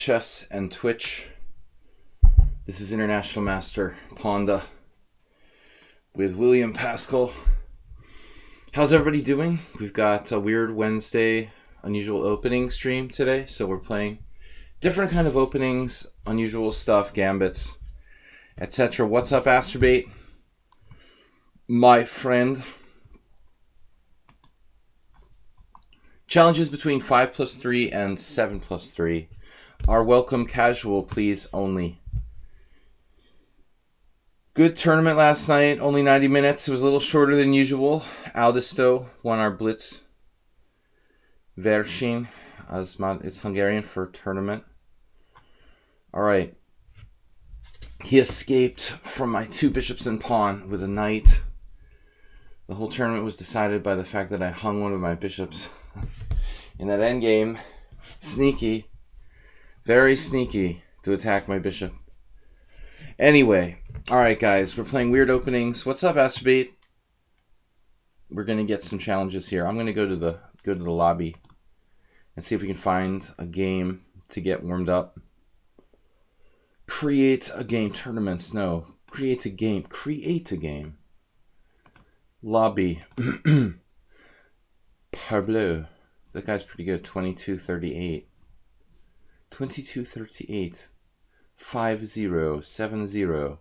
Chess and Twitch. This is International Master Ponda with William Paschall. How's everybody doing? We've got a weird Wednesday unusual opening stream today, so we're playing different kind of openings, unusual stuff, gambits, etc. What's up, Asterbait? My friend. Challenges between 5+3 and 7+3 are welcome casual, please only. Good tournament last night, only 90 minutes. It was a little shorter than usual. Aldisto won our Blitz Vershin. It's Hungarian for tournament. Alright. He escaped from my 2 bishops and pawn with a knight. The whole tournament was decided by the fact that I hung one of my bishops in that endgame. Sneaky. Very sneaky to attack my bishop. Anyway, alright guys, we're playing weird openings. What's up, Asterbait? We're gonna get some challenges here. I'm gonna go to the lobby and see if we can find a game to get warmed up. Create a game. Tournaments, no. Create a game. Create a game. Lobby. Parbleu. That guy's pretty good. 2238. 2238. 5070.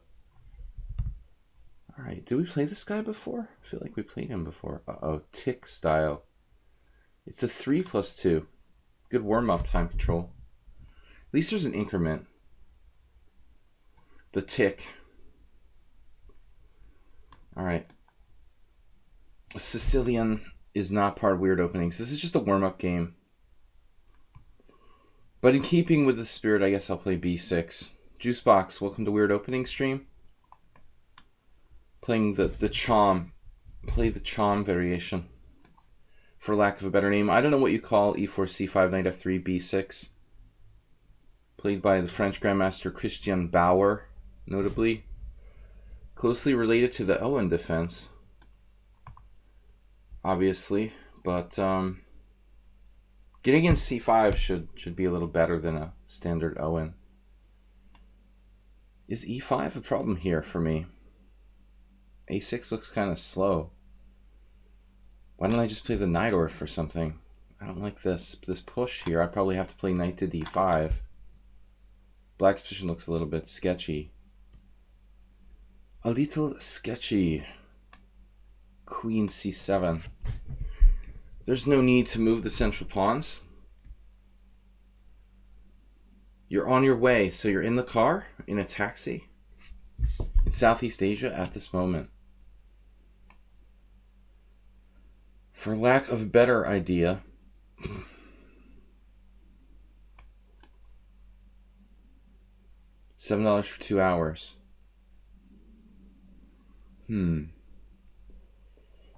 Alright, did we play this guy before? I feel like we played him before. Uh-oh, tick style. It's a 3+2. Good warm-up time control. At least there's an increment. The tick. Alright. Sicilian is not part of weird openings. This is just a warm-up game. But in keeping with the spirit, I guess I'll play B6. Juicebox, welcome to Weird Opening stream. Playing the Chom. Play the Chom variation. For lack of a better name. I don't know what you call E4, C5, Knight F3, B6. Played by the French Grandmaster Christian Bauer, notably. Closely related to the Owen defense. Obviously. But, getting in C5 should be a little better than a standard Owen. Is E5 a problem here for me? A6 looks kind of slow. Why don't I just play the Najdorf or something? I don't like this push here. I probably have to play knight to D5. Black's position looks a little bit sketchy. A little sketchy. Queen C7. There's no need to move the central pawns. You're on your way, so you're in the car, in a taxi, in Southeast Asia at this moment. For lack of a better idea, $7 for 2 hours. A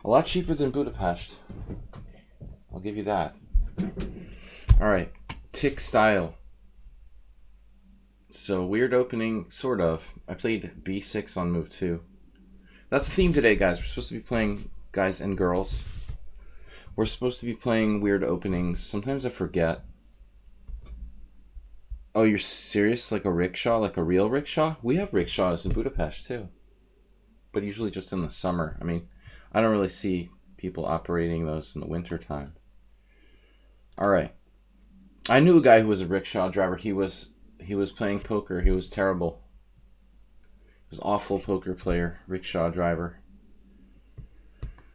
lot cheaper than Budapest. I'll give you that. Alright, tick style. So, weird opening, sort of. I played B6 on move 2. That's the theme today, guys. We're supposed to be playing, guys and girls. We're supposed to be playing weird openings. Sometimes I forget. Oh, you're serious? Like a rickshaw? Like a real rickshaw? We have rickshaws in Budapest, too. But usually just in the summer. I mean, I don't really see people operating those in the winter time. Alright. I knew a guy who was a rickshaw driver. He was playing poker. He was terrible. He was an awful poker player, rickshaw driver.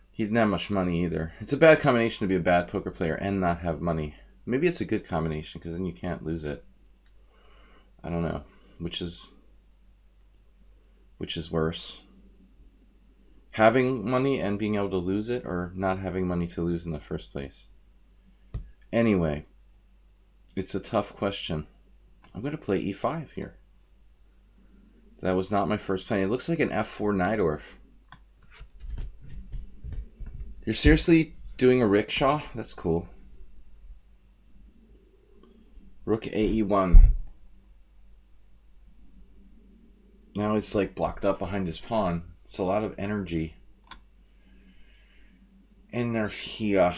He didn't have much money either. It's a bad combination to be a bad poker player and not have money. Maybe it's a good combination because then you can't lose it. I don't know. Which is worse? Having money and being able to lose it, or not having money to lose in the first place? Anyway, it's a tough question. I'm going to play E5 here. That was not my first play. It looks like an F4 Najdorf. You're seriously doing a rickshaw? That's cool. Rook AE1. Now it's like blocked up behind his pawn. It's a lot of energy. Energia.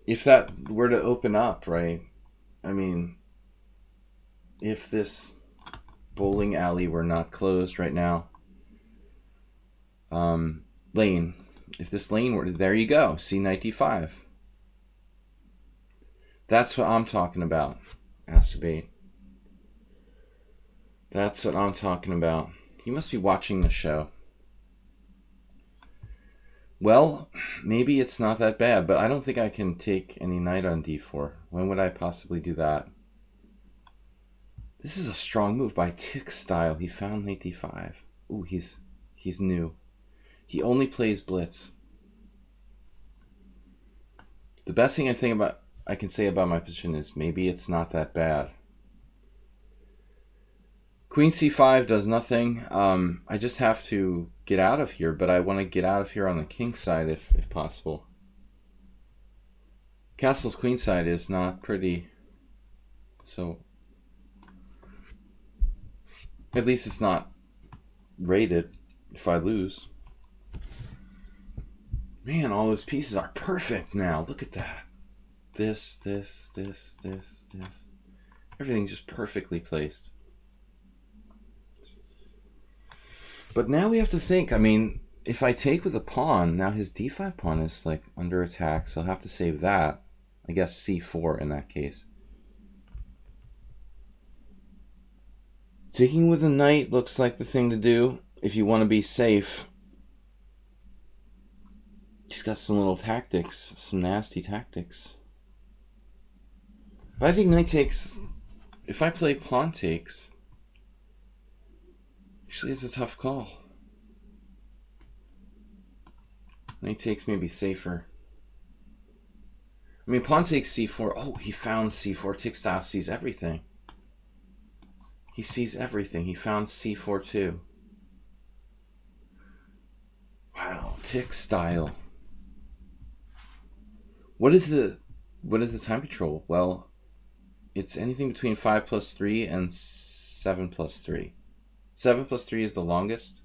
if that were to open up, right? I mean, if this bowling alley were not closed right now, lane, if this lane were, there you go, see knight d5. That's what I'm talking about, Masturbate. That's what I'm talking about. You must be watching the show. Well, maybe it's not that bad, but I don't think I can take any knight on d4. When would I possibly do that? This is a strong move by Tick Style. He found knight d5. Ooh, he's new. He only plays Blitz. The best thing I can say about my position is maybe it's not that bad. Queen c5 does nothing. I just have to get out of here, but I want to get out of here on the king side if possible. Castle's queen side is not pretty, so at least it's not rated if I lose. Man, all those pieces are perfect now. Look at that. This. Everything's just perfectly placed. But now we have to think. I mean, if I take with a pawn, now his d5 pawn is like under attack, so I'll have to save that. I guess c4 in that case. Taking with a knight looks like the thing to do if you want to be safe. He's got some little tactics, some nasty tactics. But I think knight takes, if I play pawn takes, actually it's a tough call. Knight takes may be safer. I mean, pawn takes c4. Oh, he found c4. Tick Style sees everything. He sees everything. He found c4 too. Wow, Tick Style. What is the time control? Well, it's anything between 5+3 and 7+3. 7+3 is the longest,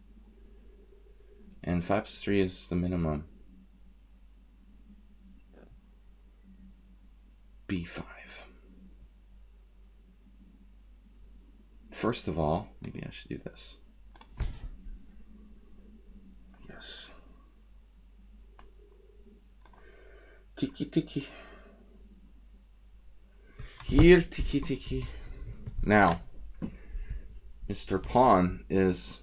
and 5+3 is the minimum. b5. First of all, maybe I should do this. Yes. Tiki. Here, tiki. Now, Mr. Pawn is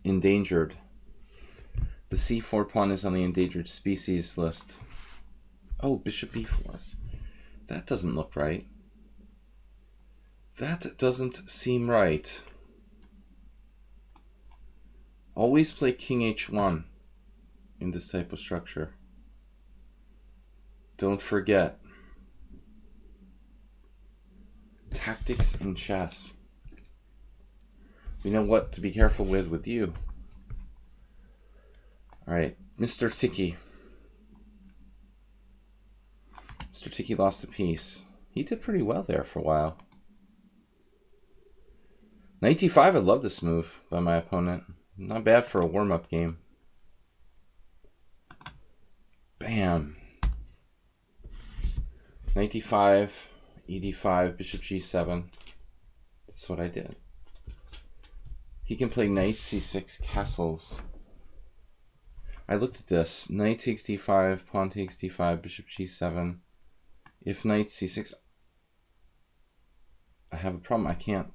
endangered. The c4 pawn is on the endangered species list. Oh, bishop b4. That doesn't look right. That doesn't seem right. Always play king h1 in this type of structure. Don't forget. Tactics in chess. We know what to be careful with you. Alright, Mr. Tiki. Mr. Tiki lost a piece. He did pretty well there for a while. Knight d5, I love this move by my opponent. Not bad for a warm-up game. Bam. Knight d5, ed5, bishop g7. That's what I did. He can play knight c6 castles. I looked at this. Knight takes d5, pawn takes d5, bishop g7. If knight c6, I have a problem. I can't.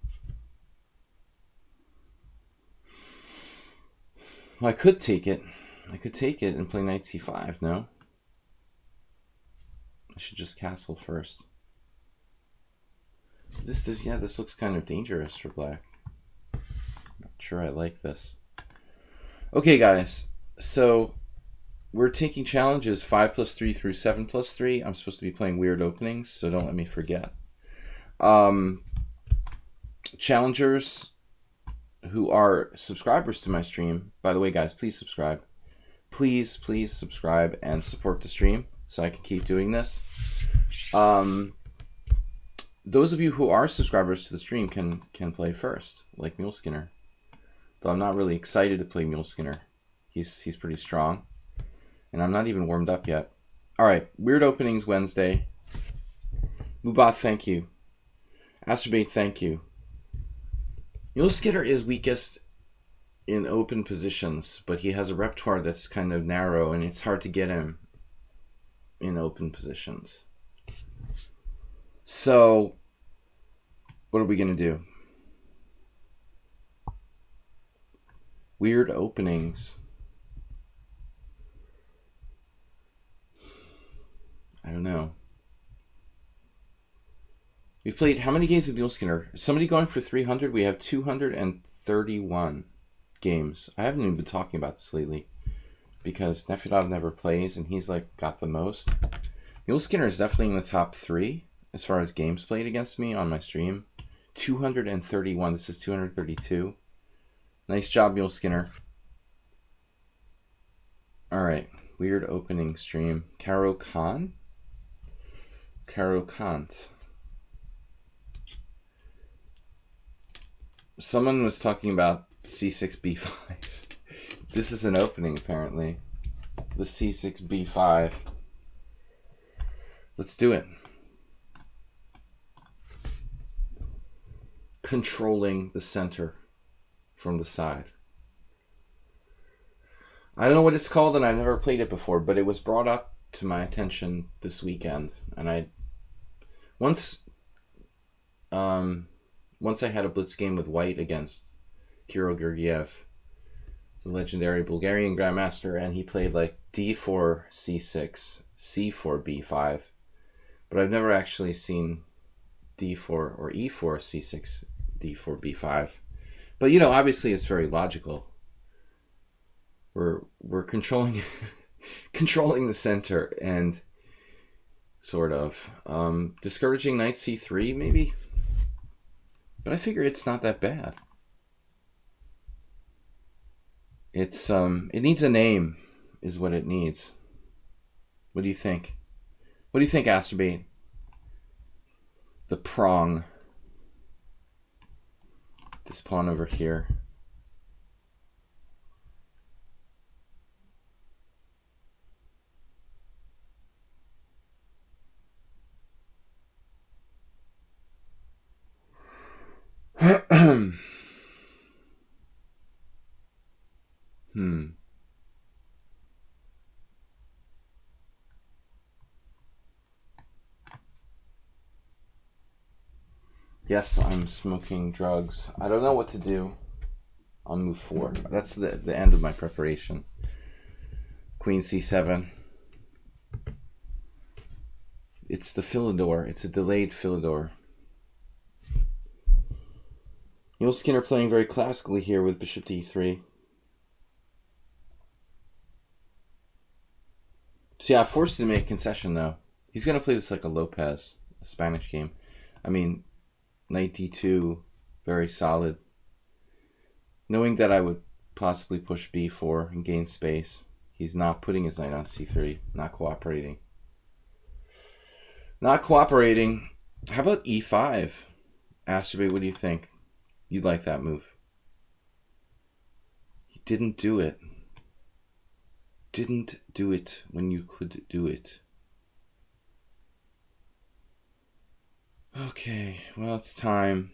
Well, I could take it. I could take it and play knight c5, no? I should just castle first. This looks kind of dangerous for black. Not sure I like this. Okay, guys. So we're taking challenges 5+3 through 7+3. I'm supposed to be playing weird openings, so don't let me forget. Challengers who are subscribers to my stream, by the way, guys, please subscribe. Please subscribe and support the stream so I can keep doing this. Those of you who are subscribers to the stream can play first, like Mule Skinner. Though I'm not really excited to play Mule Skinner. He's pretty strong. And I'm not even warmed up yet. All right, weird openings Wednesday. Mubat, thank you. Astrobate, thank you. Mule Skinner is weakest in open positions, but he has a repertoire that's kind of narrow, and it's hard to get him in open positions. So, what are we going to do? Weird openings. I don't know. We've played how many games of Mule Skinner? Is somebody going for 300? We have 231 games. I haven't even been talking about this lately because Nefedov never plays and he's like got the most. Mule Skinner is definitely in the top 3 as far as games played against me on my stream. 231. This is 232. Nice job, Mule Skinner. Alright. Weird opening stream. Karo Khan? Karo Kant. Someone was talking about c6, b5. This is an opening, apparently. The c6, b5. Let's do it. Controlling the center from the side. I don't know what it's called, and I've never played it before, but it was brought up to my attention this weekend, and I once I had a Blitz game with White against Kirill Gergiev, the legendary Bulgarian Grandmaster, and he played like d4, c6, c4, b5, but I've never actually seen d4 or e4, c6, d4, b5. But you know, obviously it's very logical. We're controlling controlling the center and sort of discouraging knight c3 maybe. But I figure it's not that bad. It's it needs a name, is what it needs. What do you think? What do you think, Astrobate? The prong. This pawn over here. Yes, I'm smoking drugs. I don't know what to do on move 4. That's the end of my preparation. Queen c7. It's the Philidor. It's a delayed Philidor. Mule Skinner playing very classically here with bishop d3. See, I forced him to make a concession, though. He's going to play this like a Lopez, a Spanish game. I mean, knight d2, very solid. Knowing that I would possibly push b4 and gain space, he's not putting his knight on c3, not cooperating. Not cooperating. How about e5? Astrobate, what do you think? You'd like that move. He didn't do it. Didn't do it when you could do it. Okay, well, it's time.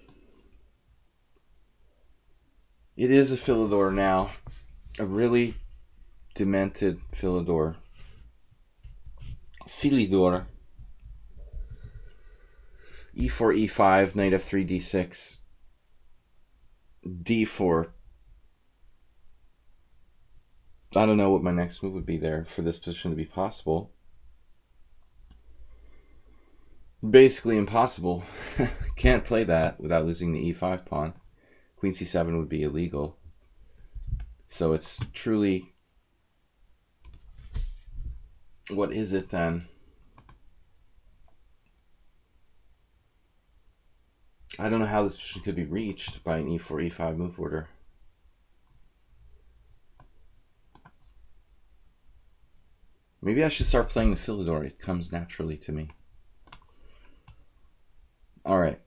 It is a Philidor now. A really demented Philidor. Philidor. e4, e5, knight f3, d6. d4. I don't know what my next move would be there for this position to be possible. Basically impossible. Can't play that without losing the e5 pawn. Queen c7 would be illegal. So it's truly... What is it then? I don't know how this position could be reached by an e4, e5 move order. Maybe I should start playing the Philidor. It comes naturally to me. Alright.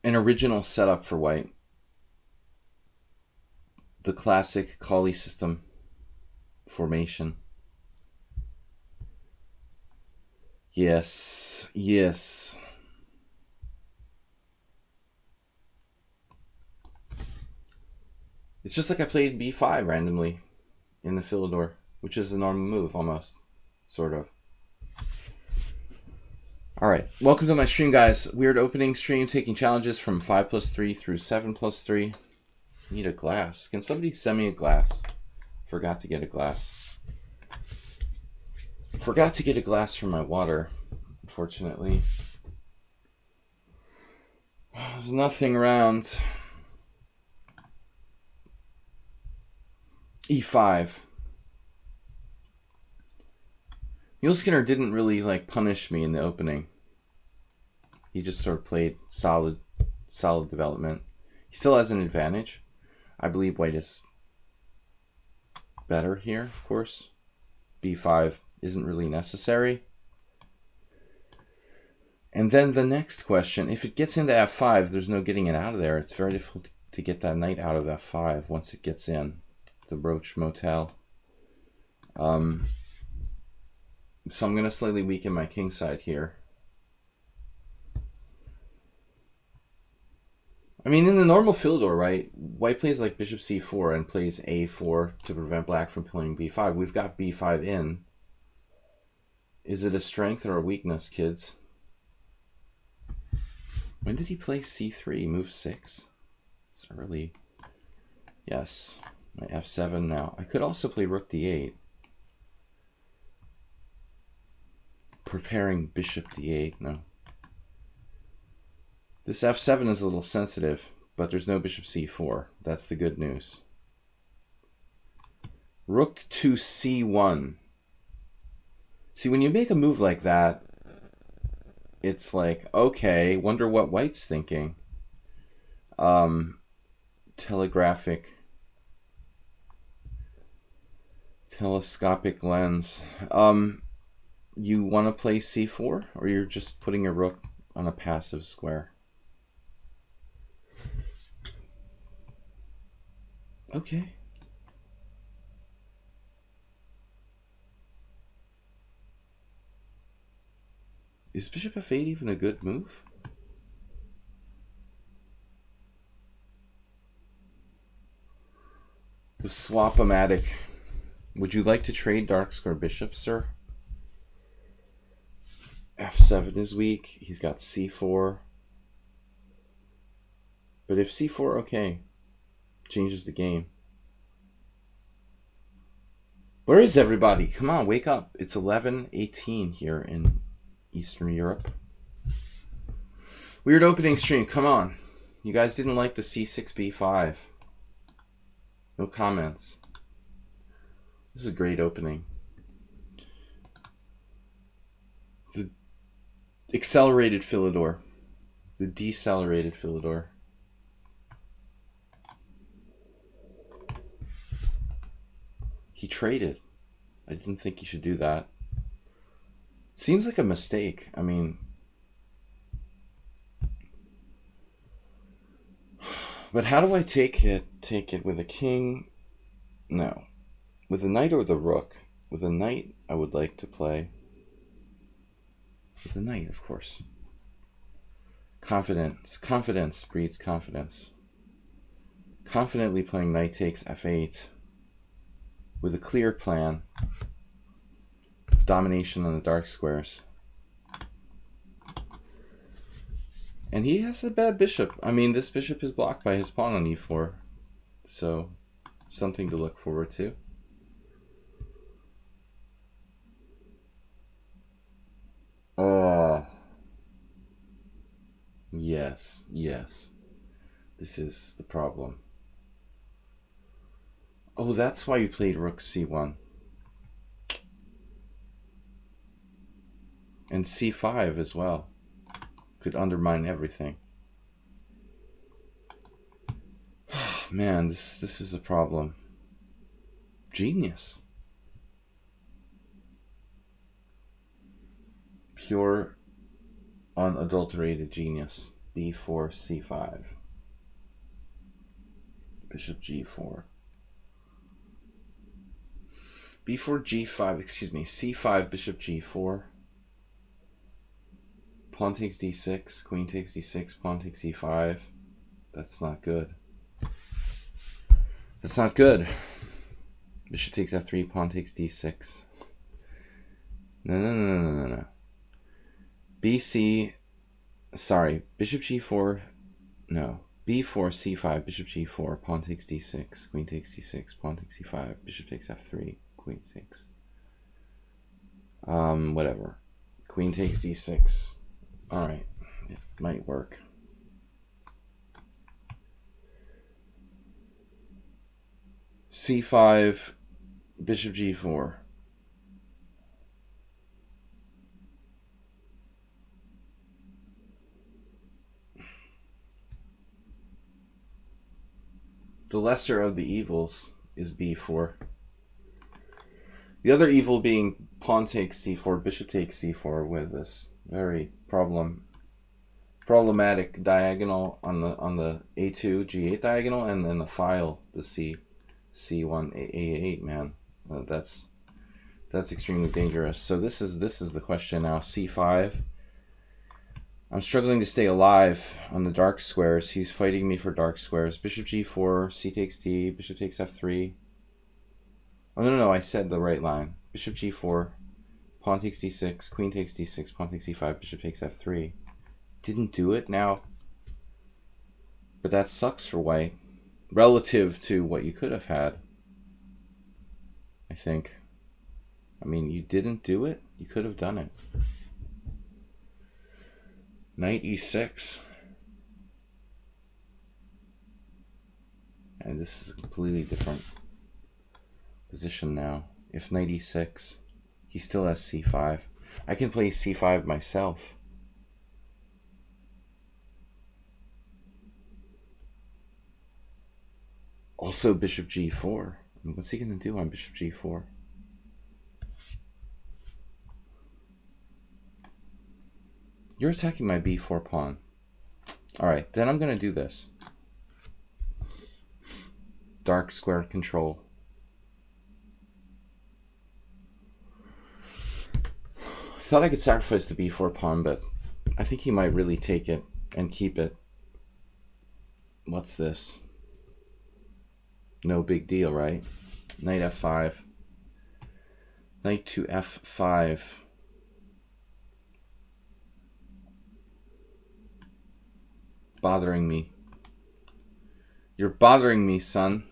An original setup for White. The classic Colley system formation. Yes, yes. It's just like I played b5 randomly in the Philidor, which is a normal move almost, sort of. Alright, welcome to my stream, guys. Weird opening stream, taking challenges from 5+3 through 7+3. Need a glass. Can somebody send me a glass? Forgot to get a glass. Forgot to get a glass for my water, unfortunately. There's nothing around. E5. Mule Skinner didn't really punish me in the opening. He just sort of played solid development. He still has an advantage. I believe white is better here, of course. B5 isn't really necessary. And then the next question, if it gets into F5, there's no getting it out of there. It's very difficult to get that knight out of F5 once it gets in. The Roach Motel. So I'm going to slightly weaken my king side here. I mean, in the normal Philidor, right, white plays like bishop c4 and plays a4 to prevent black from playing b5. We've got b5 in. Is it a strength or a weakness, kids? When did he play c3? Move 6? It's early. Yes. My f7 now. I could also play rook d8. Preparing bishop d8. No. This f7 is a little sensitive, but there's no bishop c4. That's the good news. Rook to c1. See, when you make a move like that, it's like, okay, wonder what white's thinking. Telescopic lens. You want to play c4, or you're just putting your rook on a passive square? Okay. Is bishop f8 even a good move? The swap-o-matic. Would you like to trade dark square bishops, sir? f7 is weak. He's got c4. But if c4, okay. Changes the game. Where is everybody? Come on, wake up. It's 11:18 here in Eastern Europe. Weird opening stream. Come on. You guys didn't like the c6 b5. No comments. This is a great opening. The accelerated Philidor. The decelerated Philidor. He traded. I didn't think he should do that. Seems like a mistake. I mean, but how do I take it? Take it with a king? No. With the knight or the rook? With the knight, I would like to play. With the knight, of course. Confidence. Confidence breeds confidence. Confidently playing knight takes f8 with a clear plan. Domination on the dark squares. And he has a bad bishop. I mean, this bishop is blocked by his pawn on e4. So, something to look forward to. Oh. Yes, yes. This is the problem. Oh, that's why you played rook c1. And c5 as well. Could undermine everything. Man, this is a problem. Genius. Pure, unadulterated genius. b4, c5. Bishop g4. b4, g5, excuse me, c5, bishop g4. Pawn takes d6, queen takes d6, pawn takes e5. That's not good. That's not good. Bishop takes f3, pawn takes d6. No. BC, sorry, bishop g4, no. b4, c5, bishop g4, pawn takes d6, queen takes d6, pawn takes e5, bishop takes f3, queen takes, whatever. Queen takes d6. Alright, it might work. c5, bishop g4. The lesser of the evils is b4. The other evil being pawn takes c4, bishop takes c4 with this very problematic diagonal on the a2 g8 diagonal, and then the file, the c1 a8, man. That's extremely dangerous. So this is the question now. c5. I'm struggling to stay alive on the dark squares. He's fighting me for dark squares. Bishop g4, c takes d, bishop takes f3. Oh, no, I said the right line. Bishop g4, pawn takes d6, queen takes d6, pawn takes e5, bishop takes f3. Didn't do it now. But that sucks for white. Relative to what you could have had, I think. I mean, you didn't do it. You could have done it. Knight e6. And this is a completely different position now. If knight e6, he still has c5. I can play c5 myself. Also bishop g4. I mean, what's he going to do on bishop g4? You're attacking my b4 pawn. Alright, then I'm going to do this. Dark square control. I thought I could sacrifice the b4 pawn, but I think he might really take it and keep it. What's this? No big deal, right? Knight f5. Knight to f5. Bothering me. You're bothering me, son.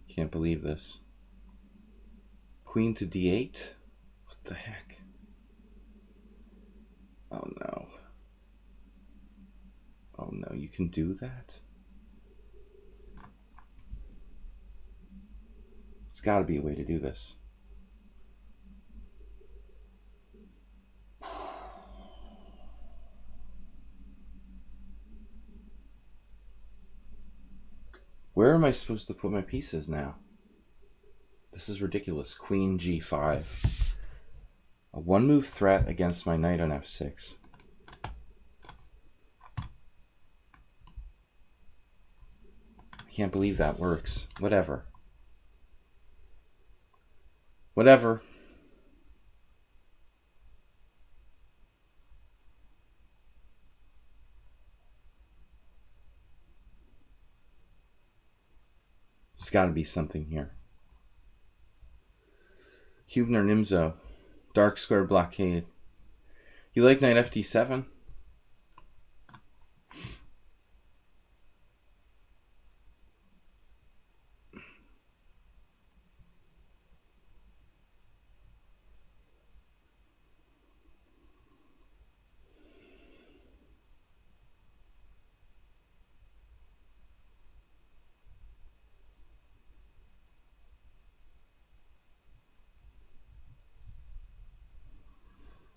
Can't believe this. Queen to d8? What the heck? Oh no. Oh no, you can do that? There's got to be a way to do this. Where am I supposed to put my pieces now? This is ridiculous. Queen g5. A one-move threat against my knight on f6. I can't believe that works. Whatever. Whatever. There's got to be something here. Hubner Nimzo. Dark square blockade. You like knight fd7?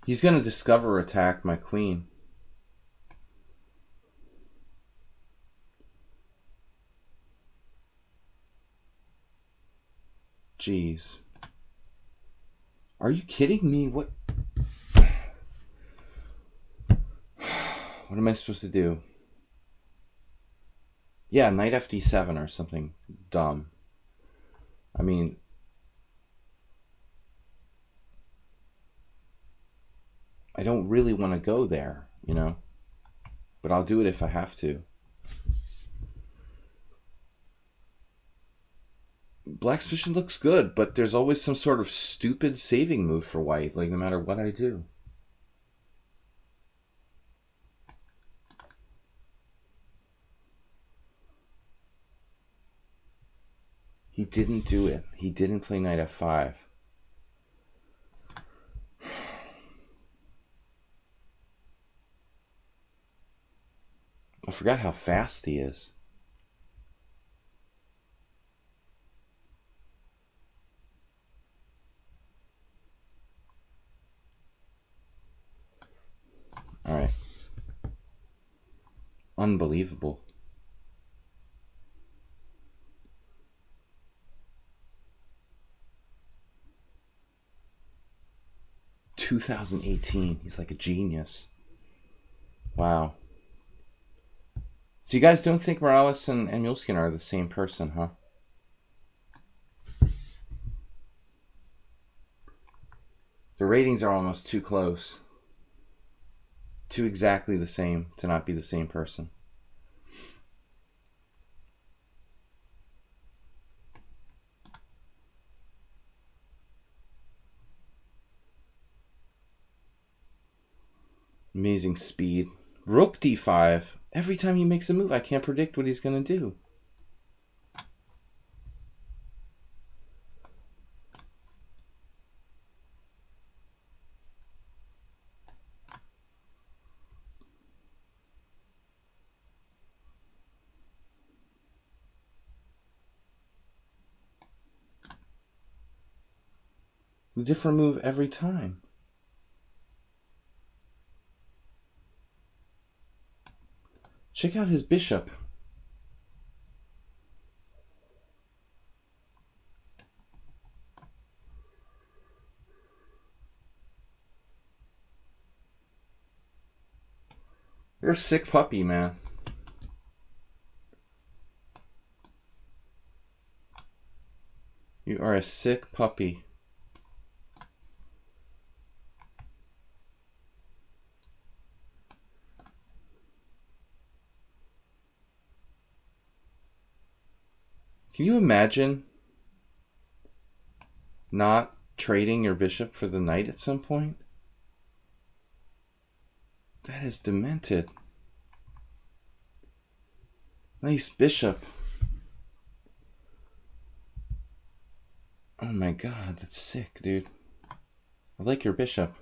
He's going to discover attack my queen. Jeez. Are you kidding me? What am I supposed to do? Yeah, knight fd7 or something dumb. I mean, don't really want to go there, you know, but I'll do it if I have to. Black's position looks good, but there's always some sort of stupid saving move for white, like no matter what I do. He didn't do it. He didn't play knight f5. I forgot how fast he is. All right. Unbelievable. "2018. He's like a genius. Wow. So you guys don't think Morales and Muleskin are the same person, huh? The ratings are almost too close. Too exactly the same to not be the same person. Amazing speed. Rook d5. Every time he makes a move, I can't predict what he's going to do. A different move every time. Check out his bishop. You're a sick puppy, man. You are a sick puppy. Can you imagine not trading your bishop for the knight at some point? That is demented. Nice bishop. Oh my god, that's sick, dude. I like your bishop.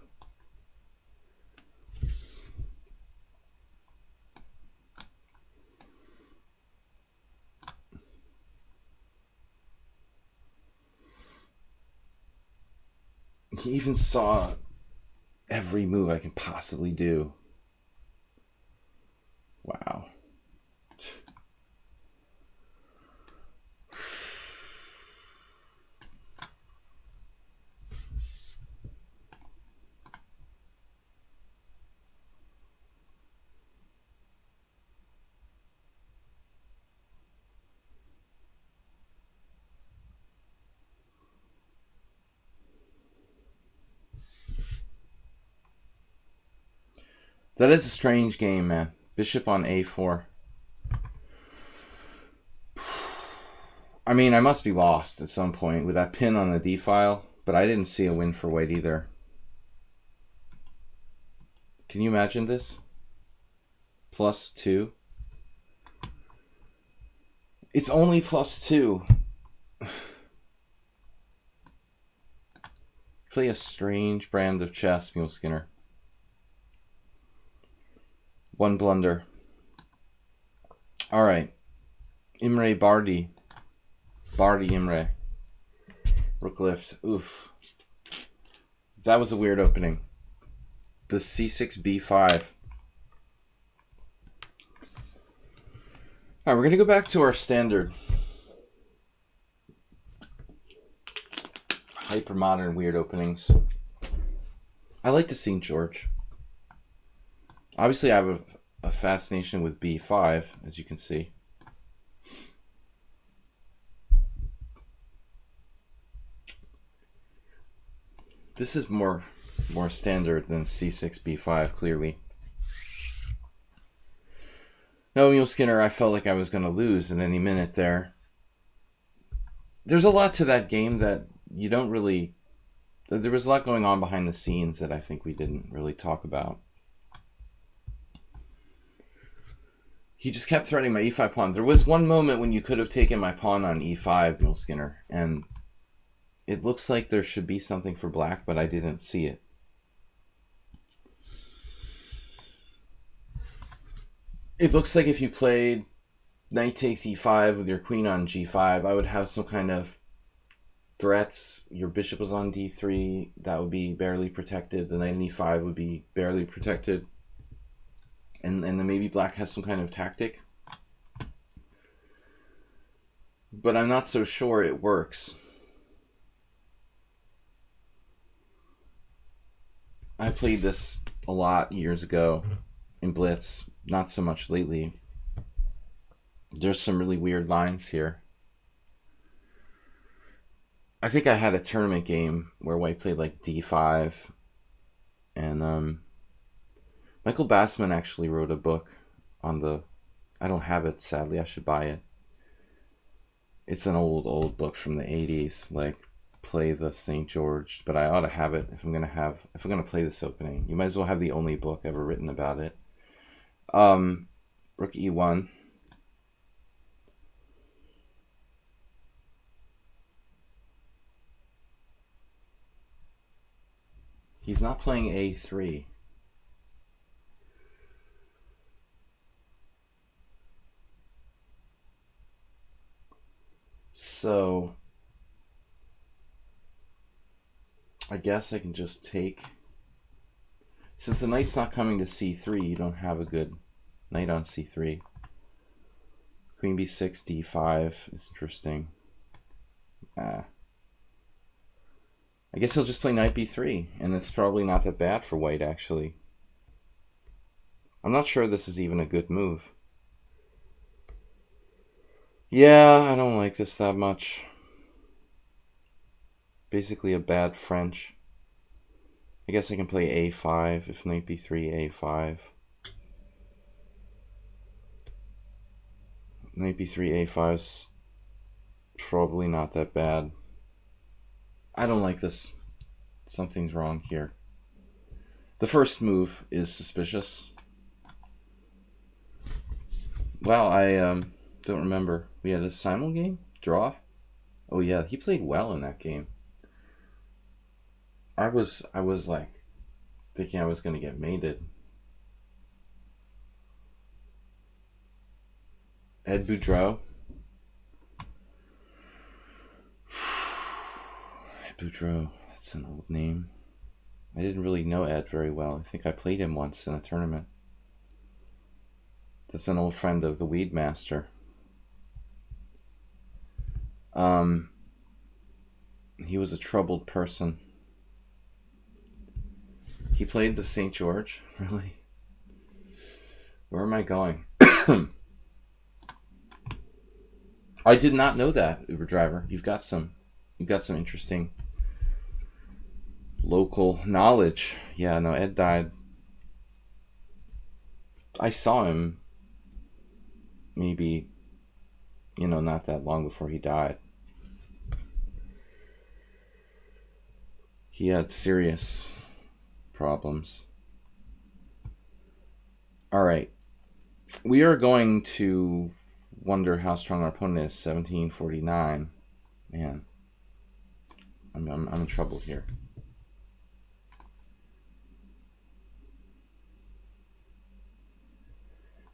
He even saw every move I can possibly do. Wow. That is a strange game, man. Bishop on a4. I mean, I must be lost at some point with that pin on the d-file, but I didn't see a win for white either. Can you imagine this? +2. It's only +2. Play a strange brand of chess, Mule Skinner. One blunder. All right. Imre Bardi. Bardi Imre. Rook lift. Oof. That was a weird opening. The c6 b5. All right, we're going to go back to our standard. Hyper-modern weird openings. I like to see George. Obviously, I have a fascination with b5, as you can see. This is more more standard than c6, b5, clearly. No, Mule Skinner, I felt like I was going to lose at any minute there. There's a lot to that game that you don't really... There was a lot going on behind the scenes that I think we didn't really talk about. He just kept threatening my e5 pawn. There was one moment when you could have taken my pawn on e5, Mule Skinner, and it looks like there should be something for black, but I didn't see it. It looks like if you played knight takes e5 with your queen on g5, I would have some kind of threats. Your bishop was on d3, that would be barely protected. The knight on e5 would be barely protected. And then maybe black has some kind of tactic. But I'm not so sure it works. I played this a lot years ago in Blitz, not so much lately. There's some really weird lines here. I think I had a tournament game where white played like d5, and Michael Bassman actually wrote a book on the... I don't have it, sadly. I should buy it. It's an old book from the 80s, like Play the St. George, but I ought to have it if I'm gonna play this opening. You might as well have the only book ever written about it. Rook e1. He's not playing a3. So I guess I can just take... Since the knight's not coming to c3, you don't have a good knight on c3. Queen b6, d5 is interesting. I guess he'll just play knight b3, and it's probably not that bad for white, actually. I'm not sure this is even a good move. Yeah, I don't like this that much. Basically a bad French. I guess I can play a5 if knight b3, a5. Knight b3, a5 is probably not that bad. I don't like this. Something's wrong here. The first move is suspicious. Wow, I don't remember. We had this simul game? Draw? Oh yeah, he played well in that game. I was like thinking I was gonna get mated. Ed Boudreaux. Ed Boudreaux, that's an old name. I didn't really know Ed very well. I think I played him once in a tournament. That's an old friend of the Weed Master. He was a troubled person. He played the St. George? Really? Where am I going? I did not know that, Uber driver. You've got some interesting local knowledge. Yeah, no, Ed died. I saw him maybe, not that long before he died. He had serious problems. All right. We are going to wonder how strong our opponent is. 1749. Man, I'm in trouble here.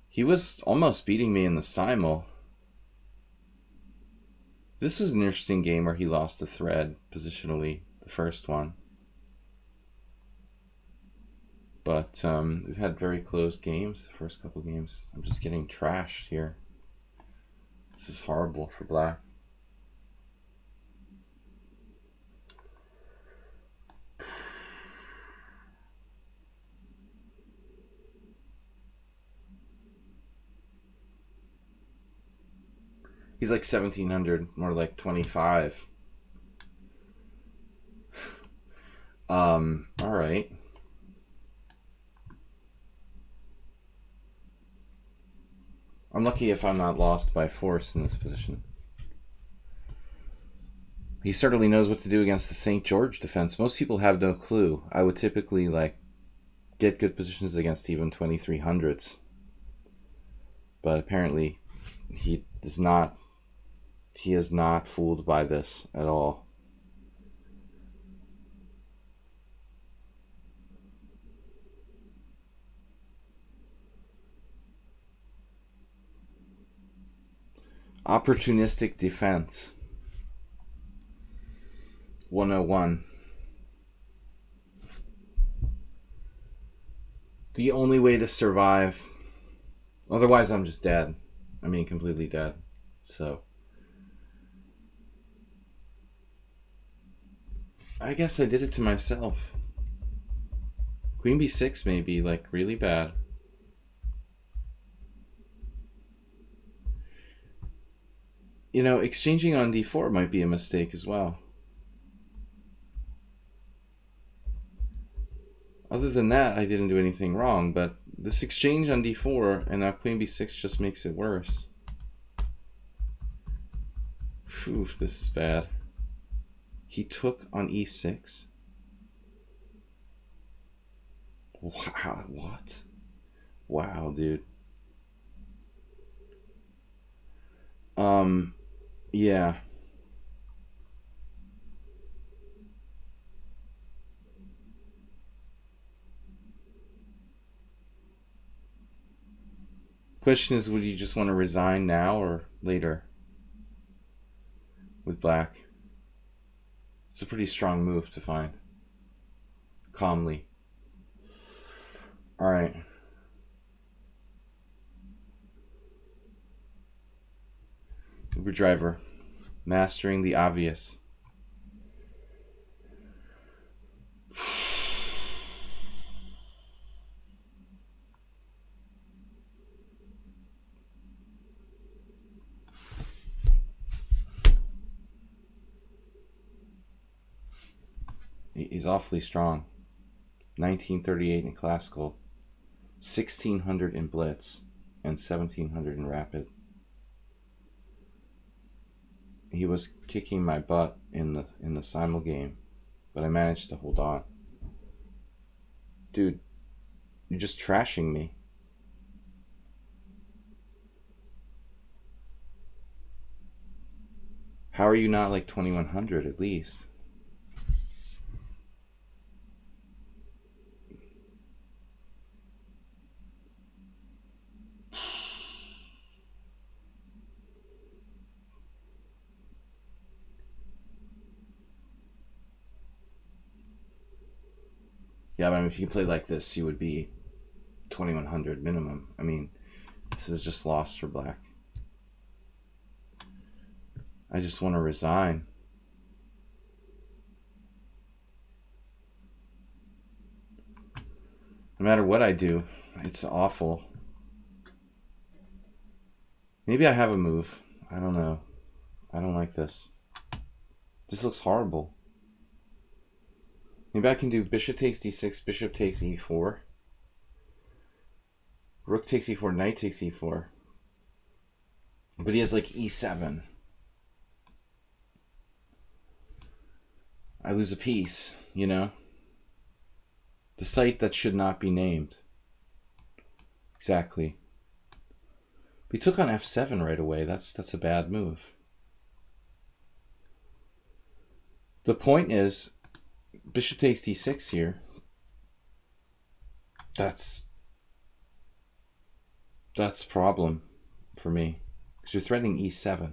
He was almost beating me in the simul. This was an interesting game where he lost the thread positionally, the first one. But we've had very closed games, the first couple games. I'm just getting trashed here. This is horrible for black. He's like 1700, more like 25. All right. I'm lucky if I'm not lost by force in this position. He certainly knows what to do against the St. George defense. Most people have no clue. I would typically get good positions against even 2300s. But apparently he is not fooled by this at all. Opportunistic defense. 101. The only way to survive. Otherwise, I'm just dead. I mean, completely dead. So, I guess I did it to myself. Queen b6 may be really bad. You know, exchanging on d4 might be a mistake as well. Other than that, I didn't do anything wrong, but this exchange on d4 and now queen b6 just makes it worse. Oof, this is bad. He took on e6. Wow, what? Wow, dude. Yeah. Question is, would you just want to resign now or later with black? It's a pretty strong move to find. Calmly. All right. Uber driver. Mastering the obvious. He's awfully strong. 1938 in classical, 1600 in blitz, and 1700 in rapid. He was kicking my butt in the simul game, but I managed to hold on. Dude, you're just trashing me. How are you not 2100 at least? Yeah, but I mean, if you play like this, you would be 2100 minimum. I mean, this is just lost for black. I just want to resign. No matter what I do, it's awful. Maybe I have a move. I don't know. I don't like this. This looks horrible. Maybe I can do bishop takes d6, bishop takes e4. Rook takes e4, knight takes e4. But he has e7. I lose a piece, you know? The site that should not be named. Exactly. We took on f7 right away. That's a bad move. The point is, bishop takes d6 here. That's problem for me. Because you're threatening e7.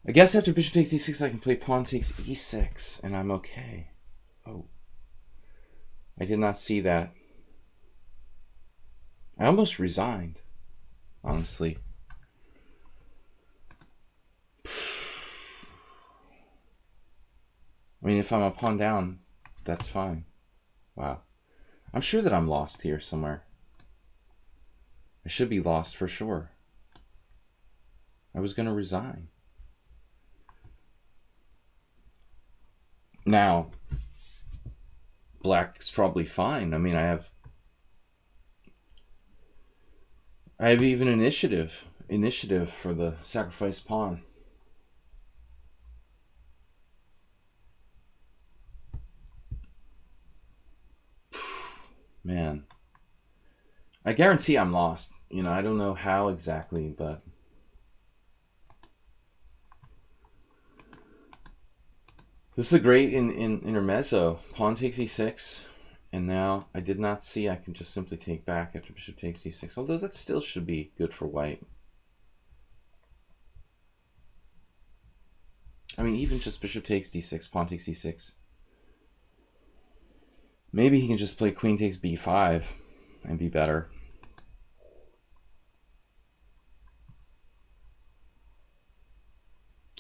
I guess after bishop takes d6, I can play pawn takes e6, and I'm okay. Oh. I did not see that. I almost resigned, honestly. I mean, if I'm a pawn down, that's fine. Wow. I'm sure that I'm lost here somewhere. I should be lost for sure. I was going to resign. Now, black's probably fine. I mean, I have even initiative for the sacrifice pawn. Man, I guarantee I'm lost. You know, I don't know how exactly, but this is a great in intermezzo. Pawn takes e6, and now I did not see I can just simply take back after bishop takes e6, although that still should be good for white. I mean, even just bishop takes d6, pawn takes e6. Maybe he can just play queen takes b5 and be better.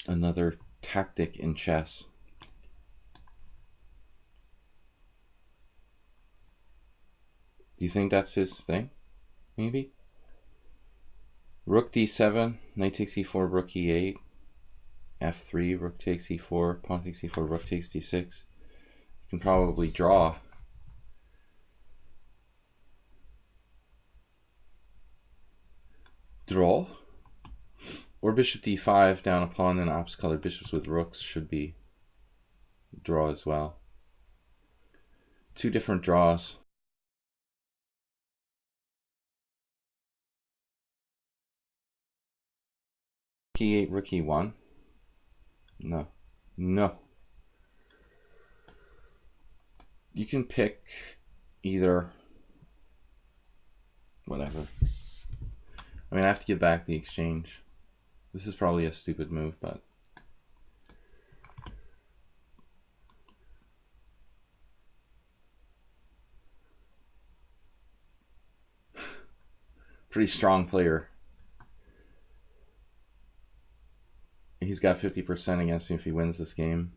Another tactic in chess. Do you think that's his thing? Maybe? Rook d7, knight takes e4, rook e8, f3, rook takes e4, pawn takes e4, rook takes d6. You can probably draw. Draw? Or bishop d5 down a pawn and opposite colored bishops with rooks should be draw as well. Two different draws. E8, rook e1. No. No. You can pick either. Whatever. I mean, I have to give back the exchange. This is probably a stupid move, but pretty strong player. He's got 50% against me if he wins this game.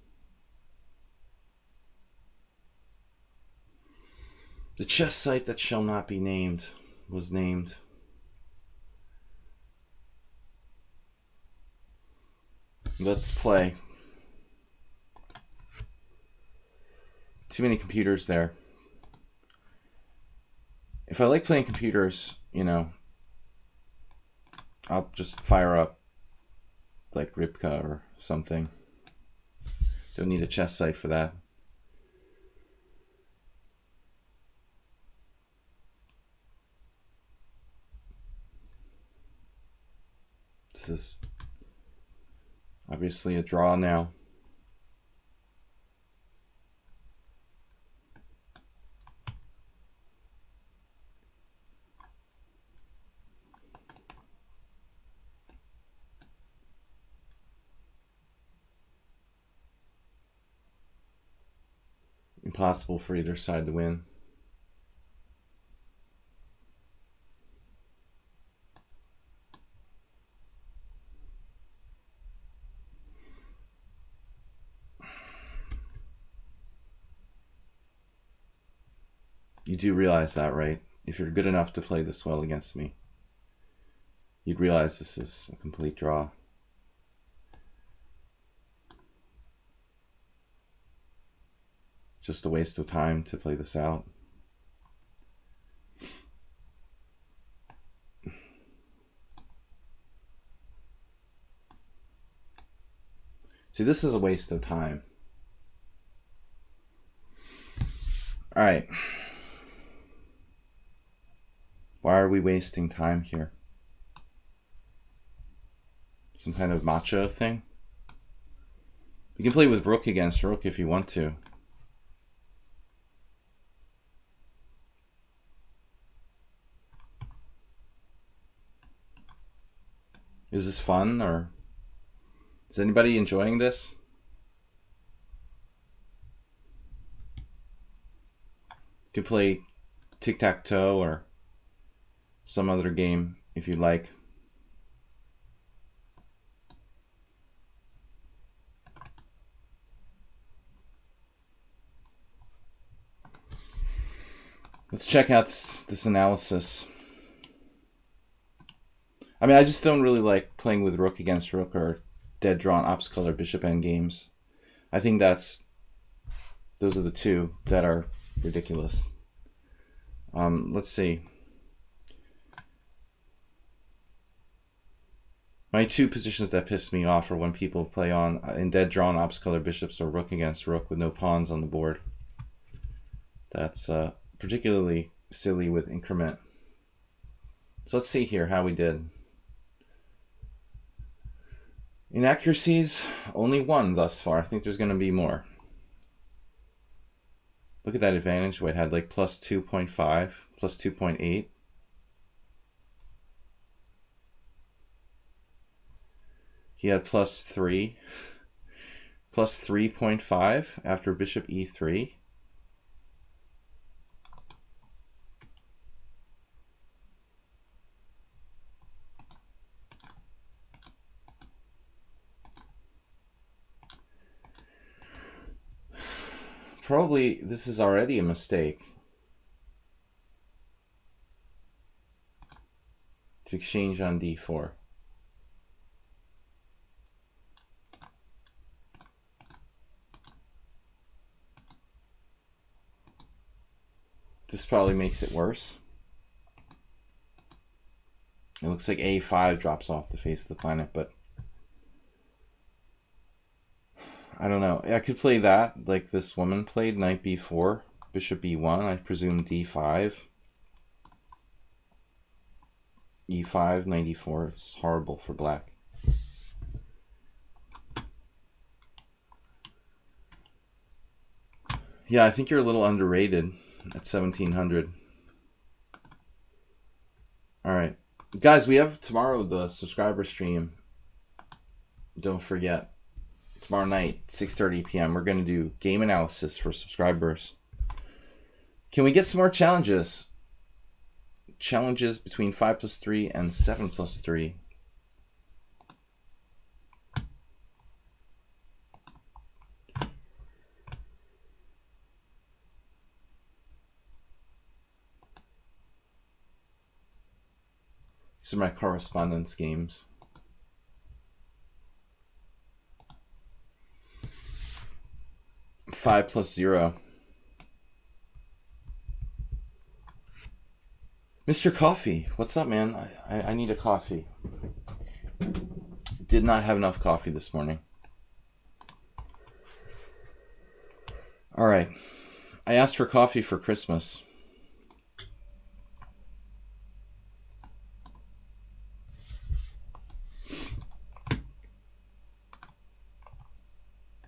The chess site that shall not be named was named. Let's play. Too many computers there. If I like playing computers, you know, I'll just fire up like Ripka or something. Don't need a chess site for that. This is obviously a draw now. Impossible for either side to win. You do realize that, right? If you're good enough to play this well against me, you'd realize this is a complete draw. Just a waste of time to play this out. See, this is a waste of time. All right. Why are we wasting time here? Some kind of macho thing? You can play with rook against rook if you want to. Is this fun, or is anybody enjoying this? You can play tic-tac-toe or some other game if you like. Let's check out this analysis. I mean, I just don't really like playing with rook against rook or dead drawn opposite color bishop end games. I think that's Those are the two that are ridiculous. Let's see. My two positions that piss me off are when people play on in dead drawn ops color bishops or rook against rook with no pawns on the board. That's particularly silly with increment. So let's see here how we did. Inaccuracies, only one thus far. I think there's going to be more. Look at that advantage. White had like plus 2.5, plus 2.8. He had plus 3, plus 3.5 after bishop e3. Probably this is already a mistake to exchange on d4. This probably makes it worse. It looks like a5 drops off the face of the planet, but I don't know. I could play that like this woman played, knight b4, bishop e1, I presume d5. e5, knight e4. It's horrible for black. Yeah, I think you're a little underrated at 1700. All right. Guys, we have tomorrow the subscriber stream. Don't forget. Tomorrow night, 6:30 p.m. We're going to do game analysis for subscribers. Can we get some more challenges? Challenges between 5+3 and 7+3. These are my correspondence games. Five plus 0. Mr. Coffee, what's up, man? I need a coffee. Did not have enough coffee this morning. All right. I asked for coffee for Christmas.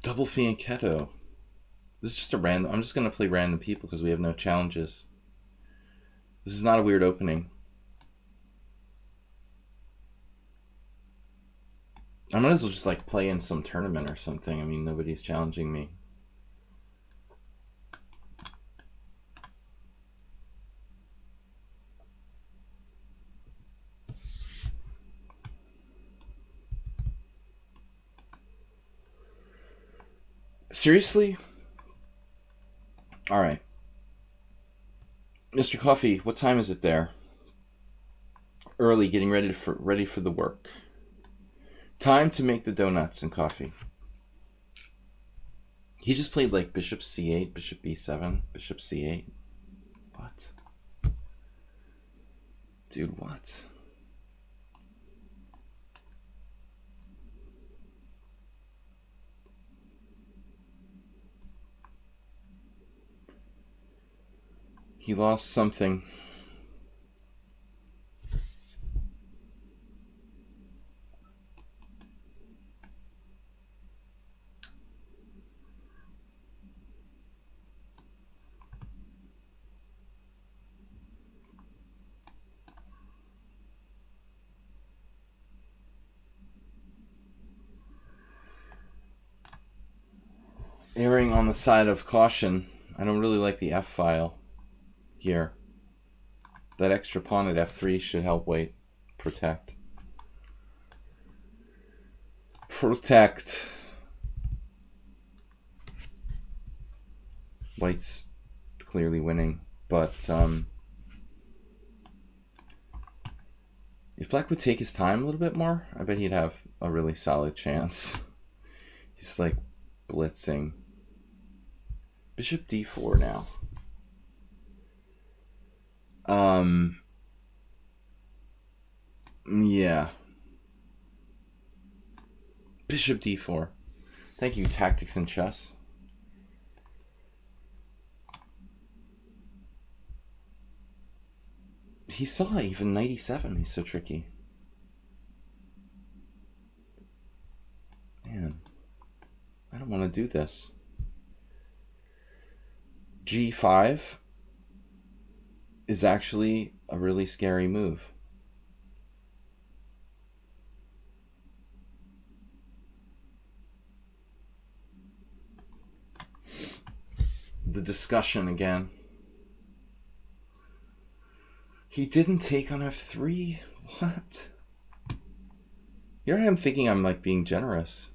Double fianchetto. This is just a random. I'm just going to play random people because we have no challenges. This is not a weird opening. I might as well just like play in some tournament or something. I mean, nobody's challenging me. Seriously? All right. Mr. Coffee, what time is it there? Early, getting ready for the work. Time to make the donuts and coffee. He just played like bishop c8, bishop b7, bishop c8. What? Dude, what? He lost something. Erring on the side of caution. I don't really like the f-file here. That extra pawn at f3 should help white protect. Protect. White's clearly winning, but if black would take his time a little bit more, I bet he'd have a really solid chance. He's like blitzing. Bishop d4 now. Yeah. Bishop d4. Thank you, Tactics and Chess. He saw even knight e7. He's so tricky. Man, I don't want to do this. g5 is actually a really scary move. The discussion again. He didn't take on f3? What? Here I am thinking I'm like being generous.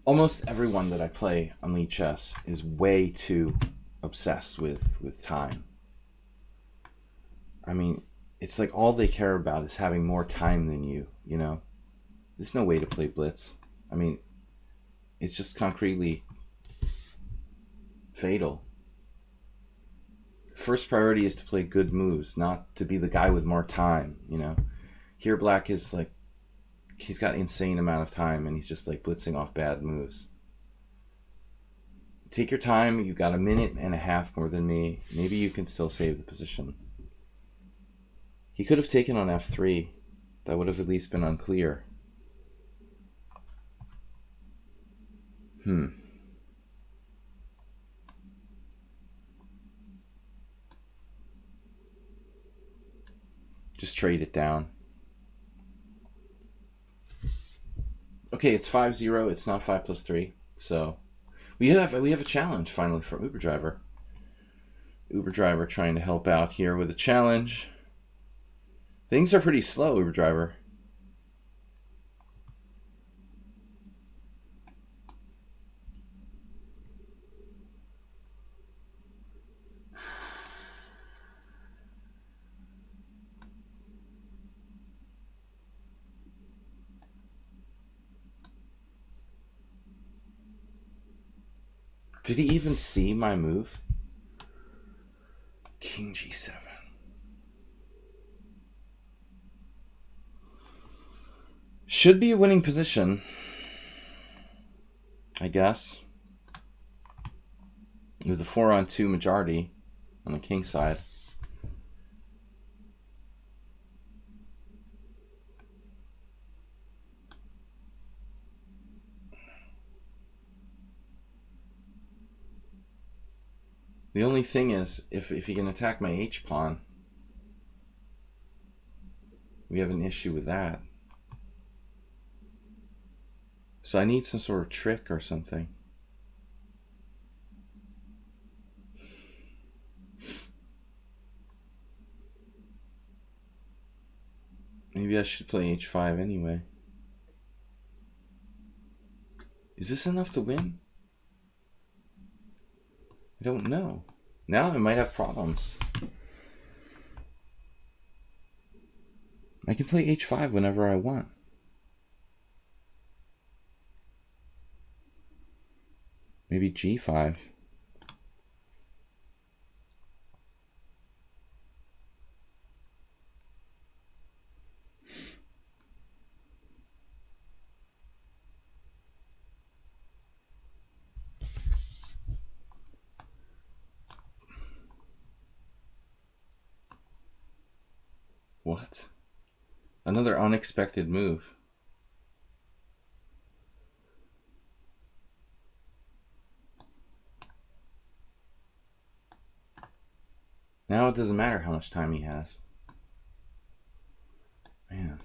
Almost everyone that I play on League Chess is way too obsessed with time. I mean, it's like all they care about is having more time than you know? There's no way to play Blitz. I mean, it's just concretely fatal. First priority is to play good moves, not to be the guy with more time, you know? Here Black is like, he's got insane amount of time and he's just like blitzing off bad moves. Take your time. You've got a minute and a half more than me. Maybe you can still save the position. He could have taken on f3. That would have at least been unclear. Just trade it down. Okay, it's 5-0. It's not 5 + 3. So we have a challenge finally from Uber Driver. Uber Driver trying to help out here with a challenge. Things are pretty slow, Uber Driver. Did he even see my move? King g7. Should be a winning position, I guess. With the 4-on-2 majority on the king side. The only thing is, if he can attack my h-pawn, we have an issue with that. So I need some sort of trick or something. Maybe I should play h5 anyway. Is this enough to win? I don't know. Now I might have problems. I can play h5 whenever I want. Maybe g5. What? Another unexpected move. Now it doesn't matter how much time he has. Man.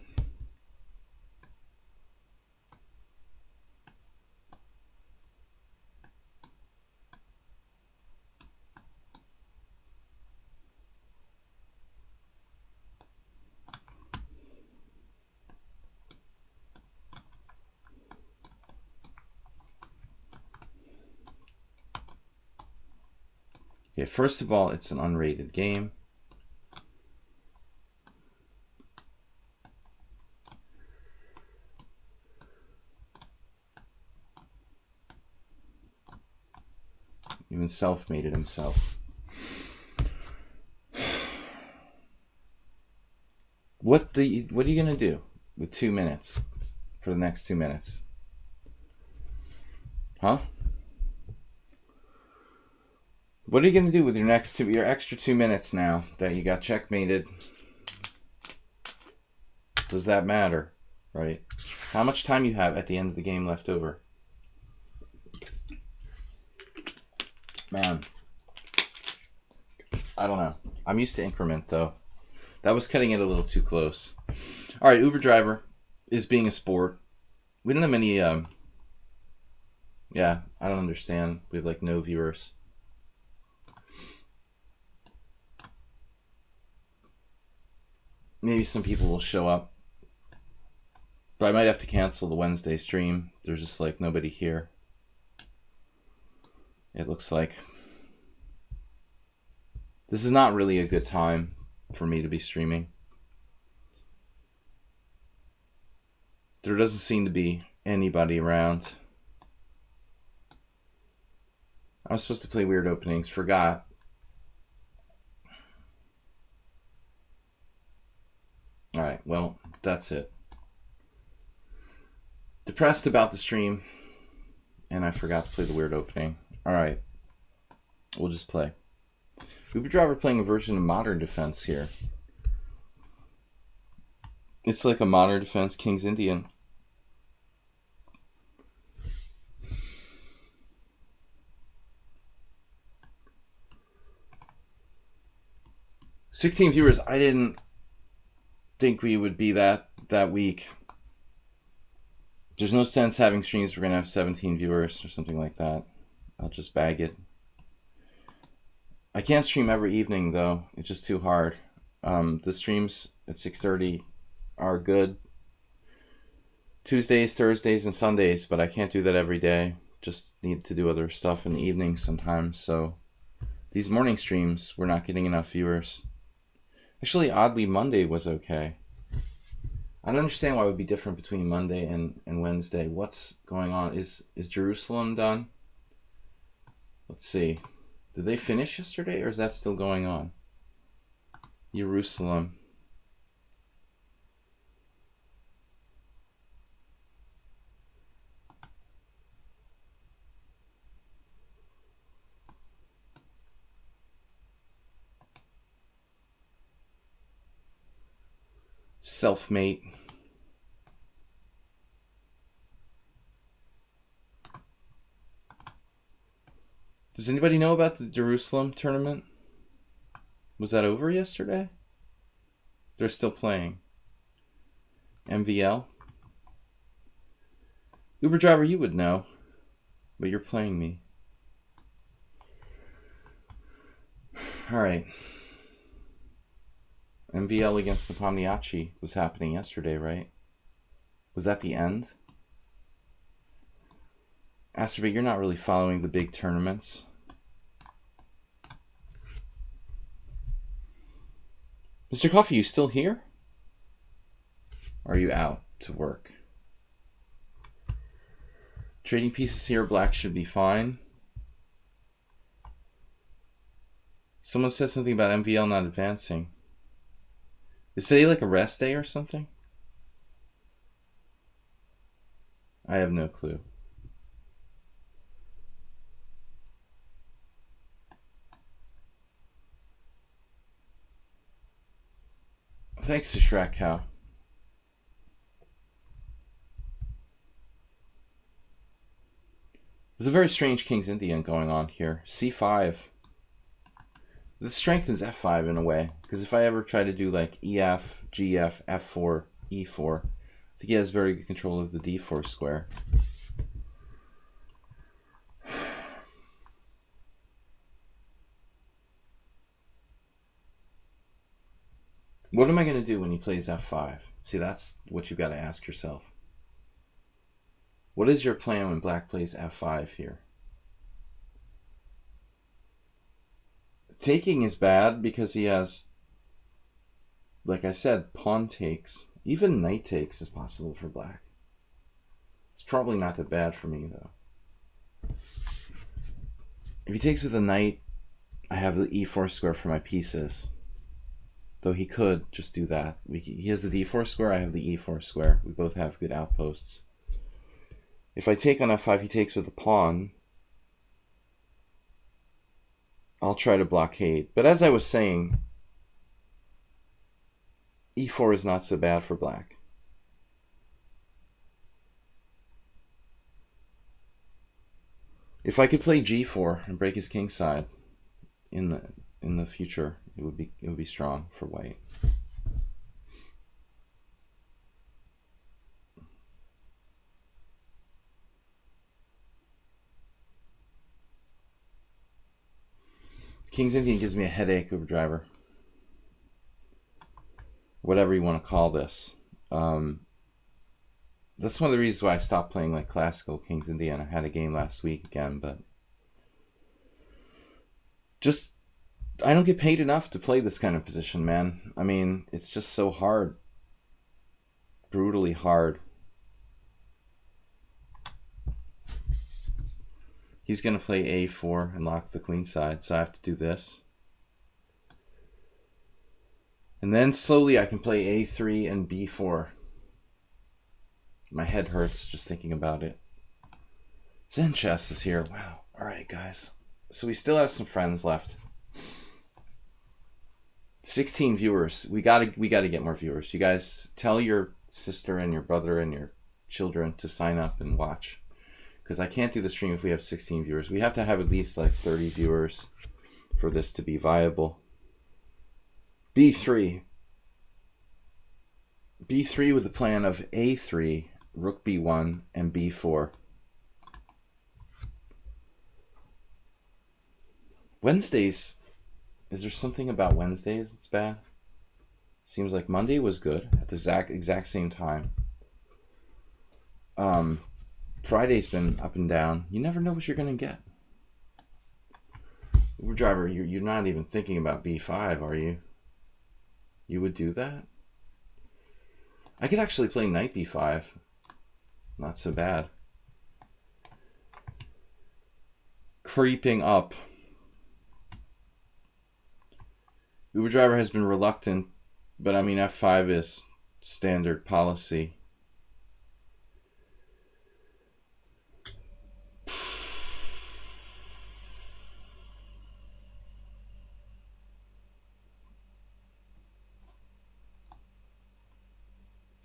Okay, first of all, it's an unrated game. Even self-made it himself. What are you gonna do with 2 minutes for the next 2 minutes? Huh? What are you gonna do with your extra 2 minutes now that you got checkmated? Does that matter, right? How much time you have at the end of the game left over? Man, I don't know. I'm used to increment though. That was cutting it a little too close. All right, Uber driver is being a sport. We don't have many. Yeah, I don't understand. We have like no viewers. Maybe some people will show up, but I might have to cancel the Wednesday stream. There's just like nobody here. It looks like this is not really a good time for me to be streaming. There doesn't seem to be anybody around. I was supposed to play weird openings, forgot. Alright, well, that's it. Depressed about the stream, and I forgot to play the weird opening. Alright, we'll just play. Uber Driver playing a version of Modern Defense here. It's like a Modern Defense King's Indian. $16 viewers. I didn't think we would be that weak. There's no sense having streams we're gonna have 17 viewers or something like that. I'll just bag it. I can't stream every evening though. It's just too hard. The streams at 6:30 are good. Tuesdays, Thursdays, and Sundays, but I can't do that every day. Just need to do other stuff in the evenings sometimes. So these morning streams, we're not getting enough viewers. Actually, oddly, Monday was okay. I don't understand why it would be different between Monday and Wednesday. What's going on? Is Jerusalem done? Let's see. Did they finish yesterday, or is that still going on? Jerusalem. Self-mate. Does anybody know about the Jerusalem tournament? Was that over yesterday? They're still playing. MVL? Uber driver, you would know, but you're playing me. Alright. MVL against the Pomniachi was happening yesterday, right? Was that the end? Asterbait, you're not really following the big tournaments. Mr. Coffee, you still here? Or are you out to work? Trading pieces here, black should be fine. Someone said something about MVL not advancing. Is today like a rest day or something? I have no clue. Thanks to Shrek Cow. There's a very strange King's Indian going on here. C5. This strengthens F5 in a way. Because if I ever try to do like EF, GF, F4, E4, I think he has very good control of the D4 square. What am I going to do when he plays F5? See, that's what you've got to ask yourself. What is your plan when black plays F5 here? Taking is bad because he has, like I said, pawn takes. Even knight takes is possible for black. It's probably not that bad for me, though. If he takes with a knight, I have the e4 square for my pieces. Though he could just do that. He has the d4 square, I have the e4 square. We both have good outposts. If I take on f5, he takes with a pawn. I'll try to blockade. But as I was saying, e4 is not so bad for black. If I could play g4 and break his king side in the future, it would be strong for white. King's Indian gives me a headache, Uber driver. Whatever you want to call this. That's one of the reasons why I stopped playing like classical King's Indian. I had a game last week again, but just I don't get paid enough to play this kind of position, man. I mean, it's just so hard. Brutally hard. He's going to play a4 and lock the queen side, so I have to do this. And then slowly I can play a3 and b4. My head hurts just thinking about it. Zen Chess is here. Wow. All right, guys. So we still have some friends left. 16 viewers. We gotta get more viewers. You guys tell your sister and your brother and your children to sign up and watch. Because I can't do the stream if we have 16 viewers. We have to have at least like 30 viewers for this to be viable. b3. b3 with the plan of a3, rook b1, and b4. Wednesdays. Is there something about Wednesdays that's bad? Seems like Monday was good at the exact same time. Friday's been up and down. You never know what you're going to get. Uber driver, you're not even thinking about b5, are you? You would do that? I could actually play knight b5. Not so bad. Creeping up. Uber driver has been reluctant, but I mean f5 is standard policy.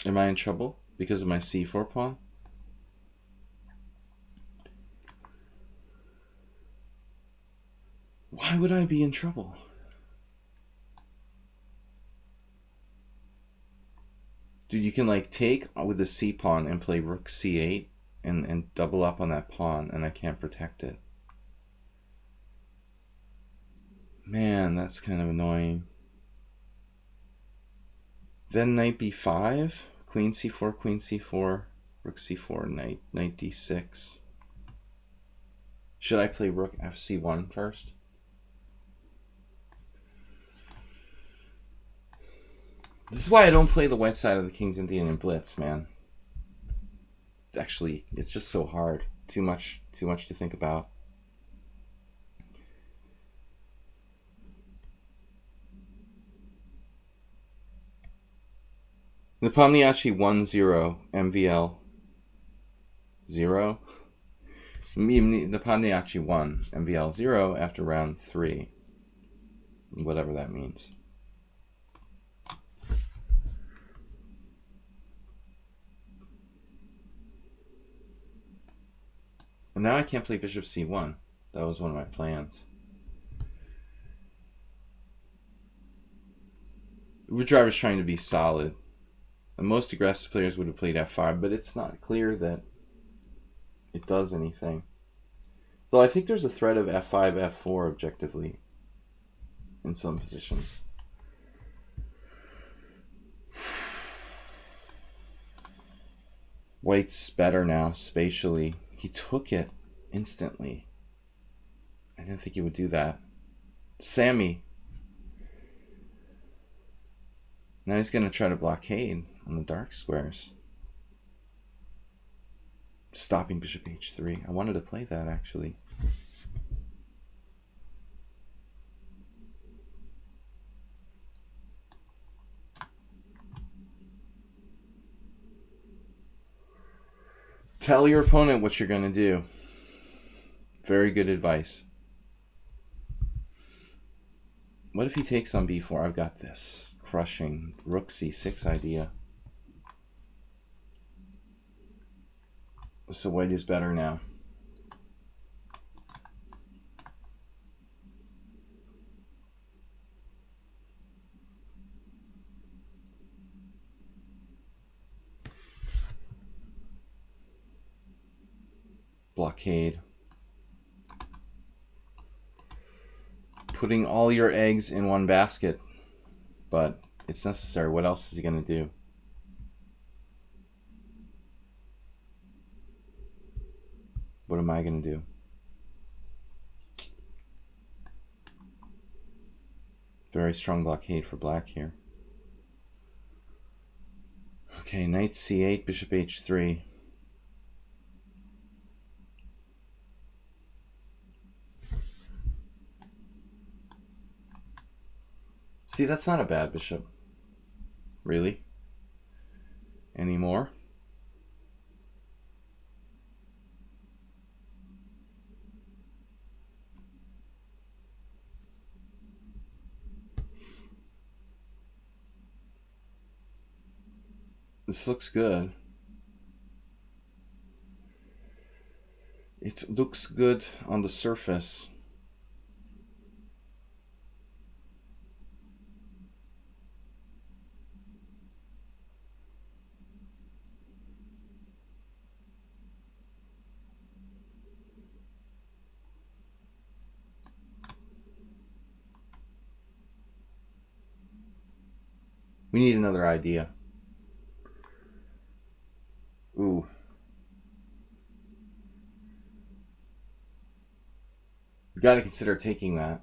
Am I in trouble because of my c4 pawn? Why would I be in trouble? Dude, you can like take with the c pawn and play rook c8 and double up on that pawn, and I can't protect it. Man, that's kind of annoying. Then knight b5, queen c4, rook c4, knight d6. Should I play rook fc1 first? This is why I don't play the white side of the King's Indian in Blitz, man. Actually, it's just so hard. Too much to think about. Nepomniachtchi 1-0, MVL 0. Nepomniachtchi 1, MVL 0 after round 3. Whatever that means. And now I can't play bishop c1. That was one of my plans. Uber driver's trying to be solid. The most aggressive players would have played f5, but it's not clear that it does anything. Though I think there's a threat of f5, f4 objectively in some positions. White's better now, spatially. He took it instantly. I didn't think he would do that. Sammy. Now he's going to try to blockade on the dark squares. Stopping bishop h3. I wanted to play that, actually. Tell your opponent what you're going to do. Very good advice. What if he takes on b4? I've got this. Crushing rook c6 idea. So white is better now. Blockade. Putting all your eggs in one basket. But it's necessary. What else is he going to do? What am I going to do? Very strong blockade for black here. Okay, knight c8, bishop h3. See, that's not a bad bishop. Really? Anymore? This looks good. It looks good on the surface. We need another idea. Ooh. You got to consider taking that.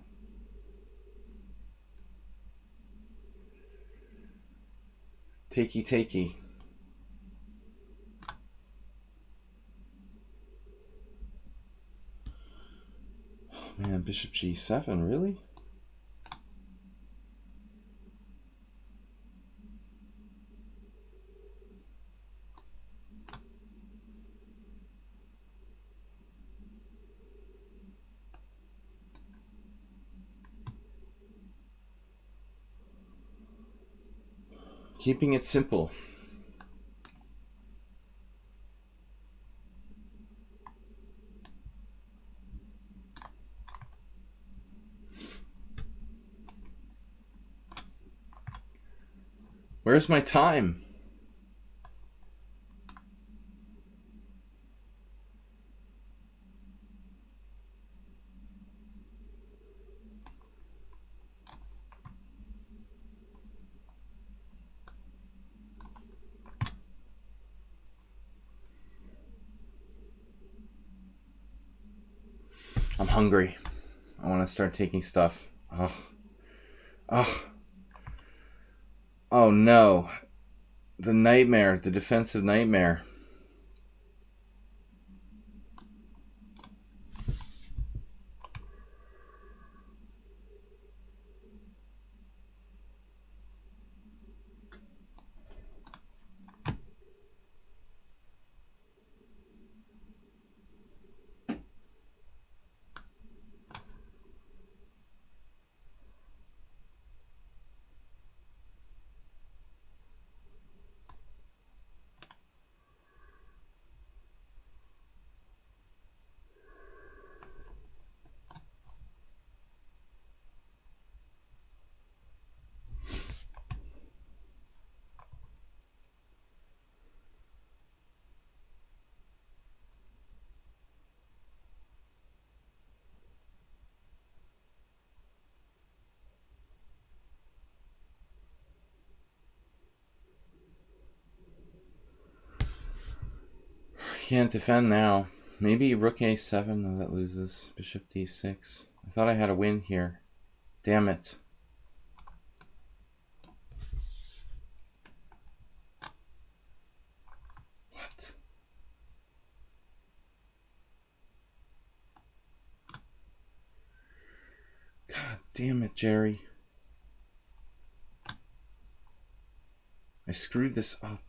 Takey. Oh man, bishop g7, really? Keeping it simple. Where's my time? I'm hungry. I want to start taking stuff. Oh no. The nightmare, the defensive nightmare. Can't defend now. Maybe rook a7. No, that loses. Bishop d6. I thought I had a win here. Damn it. What? God damn it, Jerry. I screwed this up.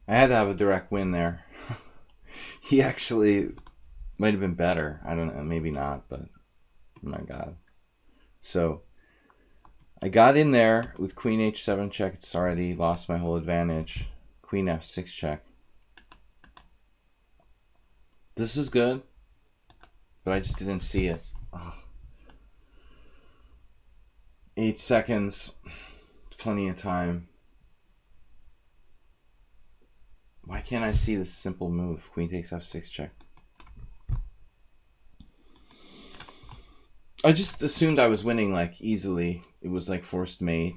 I had to have a direct win there. He actually might have been better. I don't know, maybe not, but oh my God. So I got in there with queen h7 check. It's already lost my whole advantage. Queen f6 check. This is good, but I just didn't see it. Oh. 8 seconds. Plenty of time. Why can't I see this simple move? Queen takes f6 check. I just assumed I was winning like easily. It was like forced mate.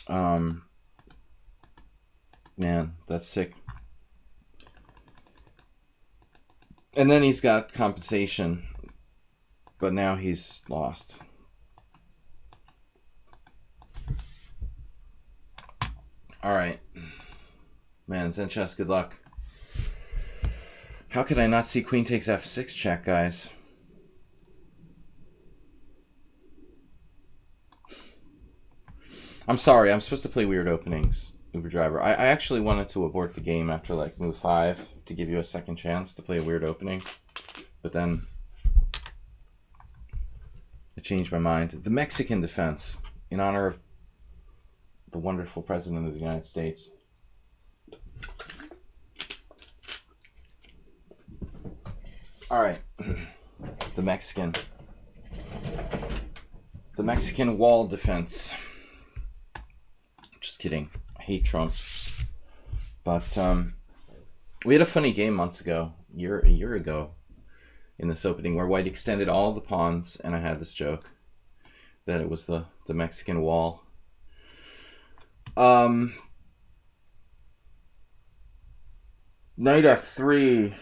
Man, that's sick. And then he's got compensation, but now he's lost. All right, man, Zen chess, good luck. How could I not see queen takes f6 check, guys? I'm sorry, I'm supposed to play weird openings, Uber Driver. I actually wanted to abort the game after like move 5 to give you a second chance to play a weird opening, but then I changed my mind. The Mexican defense, in honor of the wonderful President of the United States. All right, the Mexican wall defense. Just kidding. I hate Trump. But we had a funny game months ago, a year ago, in this opening where White extended all the pawns, and I had this joke that it was the Mexican wall. Knight f3.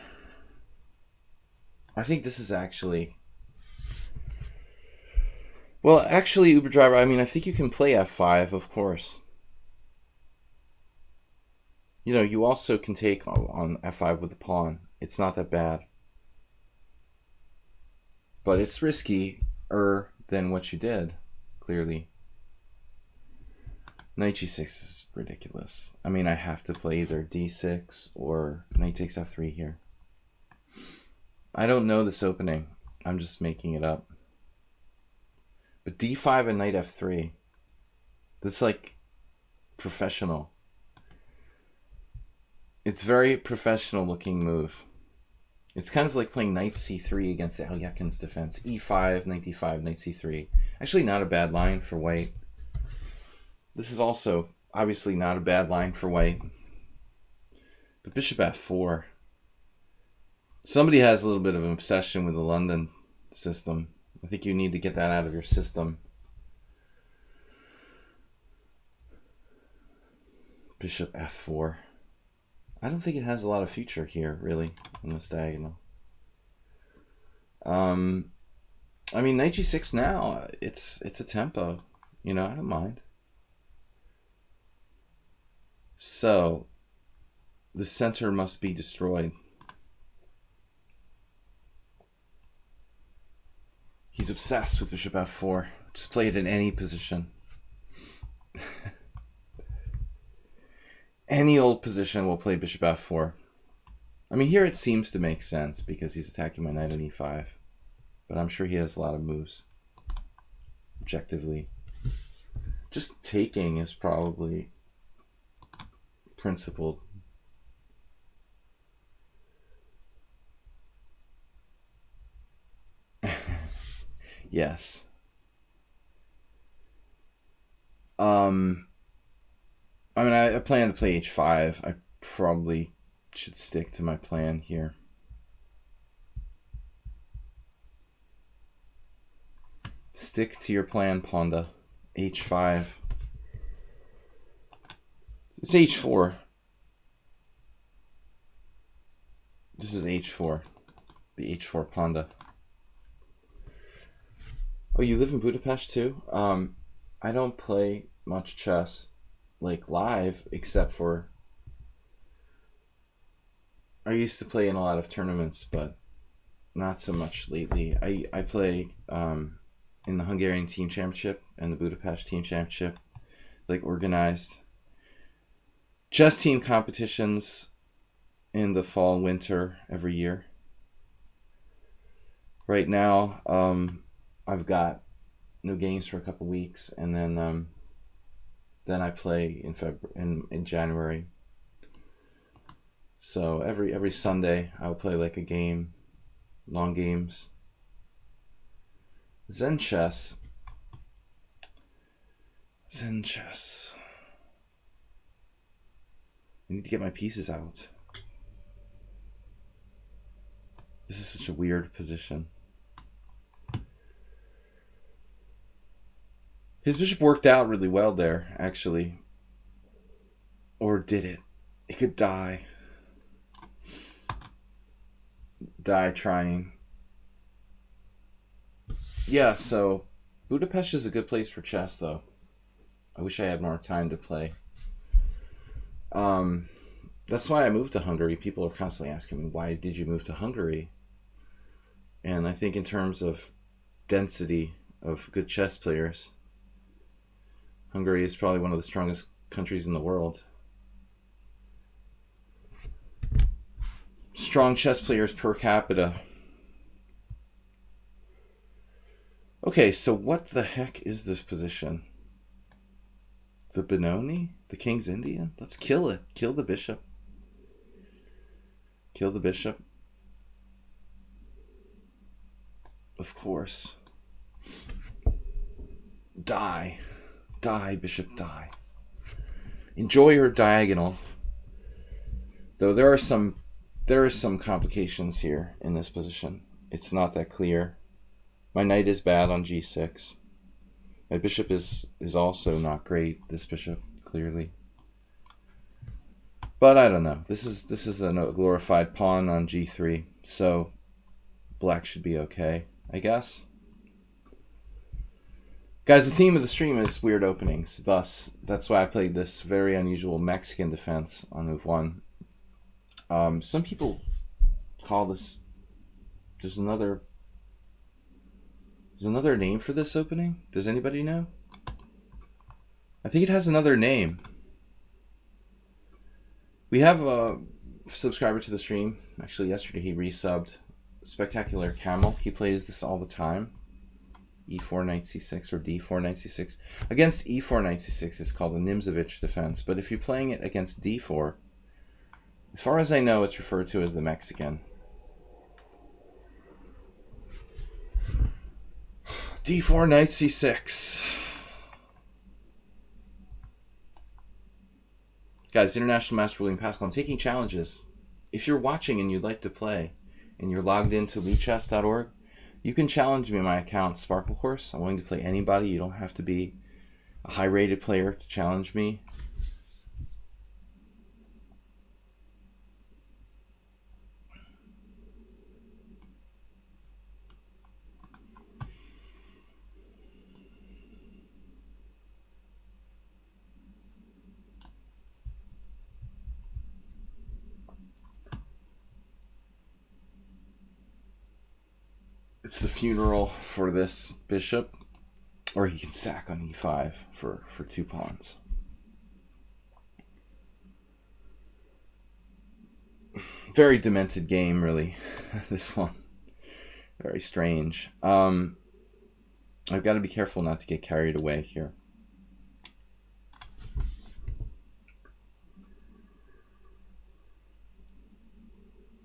I think this is actually... Well, actually, Uber Driver, I mean, I think you can play f5, of course. You know, you also can take on f5 with the pawn. It's not that bad. But it's riskier than what you did, clearly. Knight g6 is ridiculous. I mean, I have to play either d6 or knight takes f3 here. I don't know this opening. I'm just making it up. But d5 and knight f3. That's like professional. It's very professional looking move. It's kind of like playing knight c3 against the Alyakin's defense. e5, knight d5, knight c3. Actually not a bad line for White. This is also obviously not a bad line for White. But bishop f4. Somebody has a little bit of an obsession with the London system. I think you need to get that out of your system. Bishop f4. I don't think it has a lot of future here, really, in this diagonal. I mean, knight g6 now, it's a tempo. You know, I don't mind. So, the center must be destroyed. He's obsessed with bishop f4. Just play it in any position. Any old position will play bishop f4. I mean, here it seems to make sense because he's attacking my knight on e5. But I'm sure he has a lot of moves. Objectively. Just taking is probably principled. Yes. I mean, I plan to play h5. I probably should stick to my plan here. Stick to your plan, Ponda. h5. It's h4. This is h4. The h4 Ponda. Oh, you live in Budapest too? I don't play much chess, like live, except for I used to play in a lot of tournaments, but not so much lately. I play in the Hungarian Team Championship and the Budapest Team Championship, like organized chess team competitions in the fall and winter every year. Right now, I've got no games for a couple weeks, and then I play in January. So every Sunday I'll play like a game, long games. Zen chess. I need to get my pieces out. This is such a weird position. His bishop worked out really well there, actually. Or did it? It could die. Die trying. Yeah, so Budapest is a good place for chess, though. I wish I had more time to play. That's why I moved to Hungary. People are constantly asking me, why did you move to Hungary? And I think in terms of density of good chess players, Hungary is probably one of the strongest countries in the world. Strong chess players per capita. Okay, so what the heck is this position? The Benoni? The King's Indian? Let's kill it. Kill the bishop. Kill the bishop. Of course. Die. Die, bishop, die. Enjoy your diagonal. Though there are some complications here in this position. It's not that clear. My knight is bad on g6. My bishop is also not great. This bishop, clearly. But I don't know. This is a glorified pawn on g3, so black should be okay, I guess. Guys, the theme of the stream is weird openings. Thus, that's why I played this very unusual Mexican defense on move 1. Some people call this... There's another name for this opening? Does anybody know? I think it has another name. We have a subscriber to the stream. Actually, yesterday he resubbed. Spectacular Camel. He plays this all the time. E4 knight c6 or d4 knight c6. Against e4 knight c6 it's called a Nimzovich defense. But if you're playing it against d4, as far as I know, it's referred to as the Mexican. d4 knight c6. Guys, International Master William Paschall, I'm taking challenges. If you're watching and you'd like to play, and you're logged into leechess.org, you can challenge me in my account, Sparkle Course. I'm willing to play anybody. You don't have to be a high-rated player to challenge me. It's the funeral for this bishop. Or he can sack on e5 for 2 pawns. Very demented game, really. This one. Very strange. I've got to be careful not to get carried away here.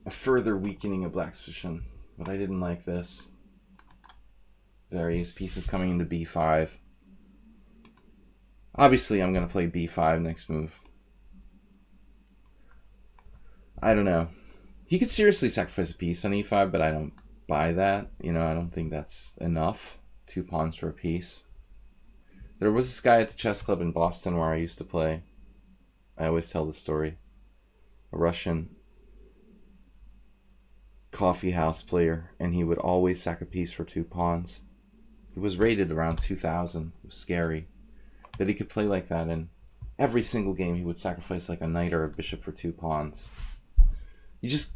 A further weakening of black's position. But I didn't like this. Various pieces coming into b5. Obviously, I'm going to play b5 next move. I don't know. He could seriously sacrifice a piece on e5, but I don't buy that. You know, I don't think that's enough. 2 pawns for a piece. There was this guy at the chess club in Boston where I used to play. I always tell the story. A Russian coffee house player, and he would always sack a piece for 2 pawns. He was rated around 2,000. It was scary that he could play like that, and every single game he would sacrifice like a knight or a bishop for 2 pawns. You just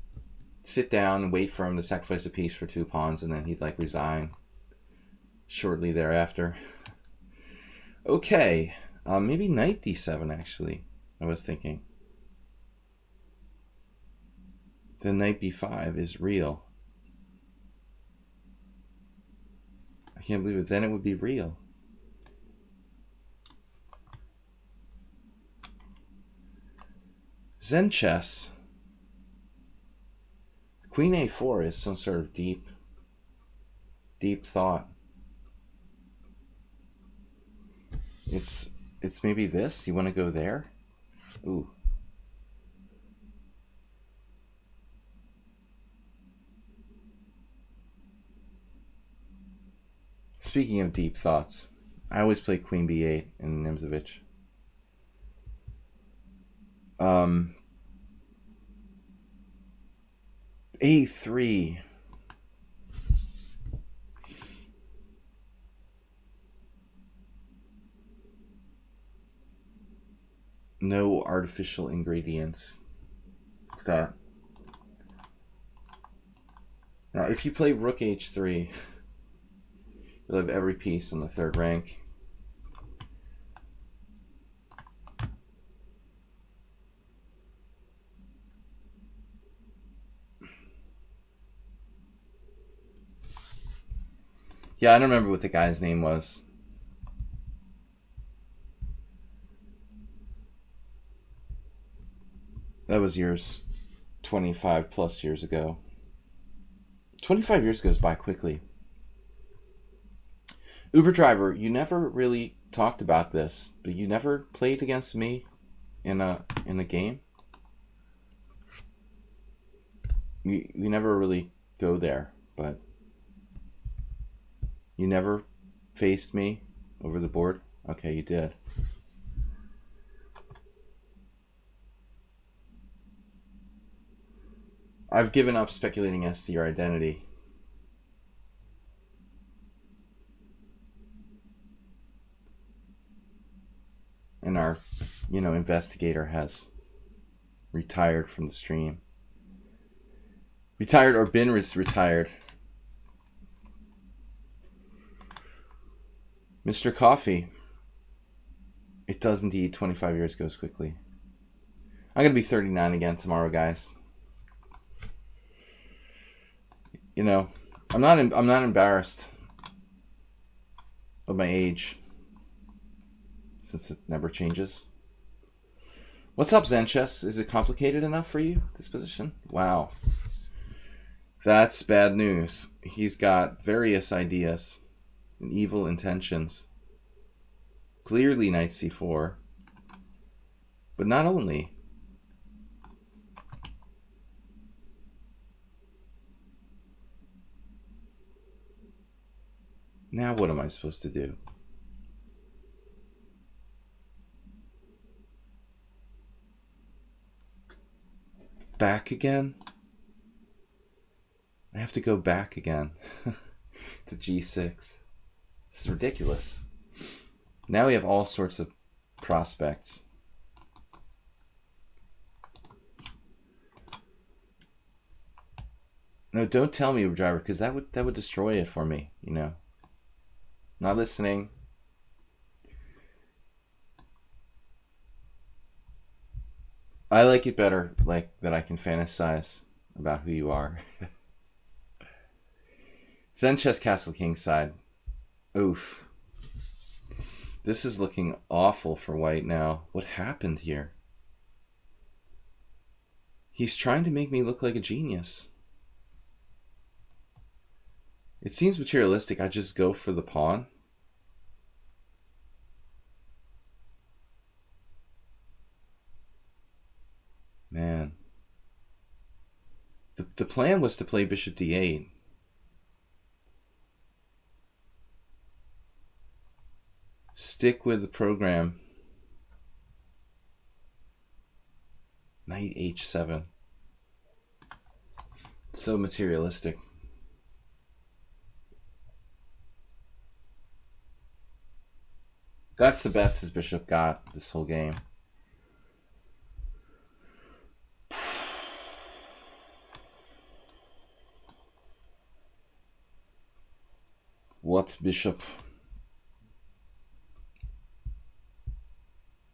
sit down and wait for him to sacrifice a piece for 2 pawns, and then he'd like resign shortly thereafter. Okay, maybe knight d7 actually, I was thinking. Then knight b5 is real. I can't believe it. Then it would be real. Zen chess. Queen a4 is some sort of deep thought. It's maybe this. You want to go there? Ooh. Speaking of deep thoughts, I always play Queen b8 in Nimzovich. A3. No artificial ingredients. That. Now, if you play Rook h3, you'll have every piece on the 3rd rank. Yeah, I don't remember what the guy's name was. That was years, 25 plus years ago. 25 years goes by quickly. Uber driver, you never really talked about this, but you never played against me in a game. You never really go there, but you never faced me over the board? Okay, you did. I've given up speculating as to your identity. And our, investigator has retired from the stream. Retired or been retired. Mr. Coffee. It does indeed. 25 years goes quickly. I'm going to be 39 again tomorrow, guys. I'm not embarrassed of my age, since it never changes. What's up, Zenchess? Is it complicated enough for you, this position? Wow. That's bad news. He's got various ideas and evil intentions. Clearly knight c4. But not only. Now what am I supposed to do? Back again? I have to go back again to g6. This is ridiculous. Now we have all sorts of prospects. No, don't tell me, driver, because that would destroy it for me. You know. Not listening. I like it better, like that I can fantasize about who you are. Zen Chess Castle King side. Oof. This is looking awful for white now. What happened here? He's trying to make me look like a genius. It seems materialistic. I just go for the pawn. Man. The plan was to play bishop d8. Stick with the program. Knight h7. So materialistic. That's the best his bishop got this whole game. What bishop?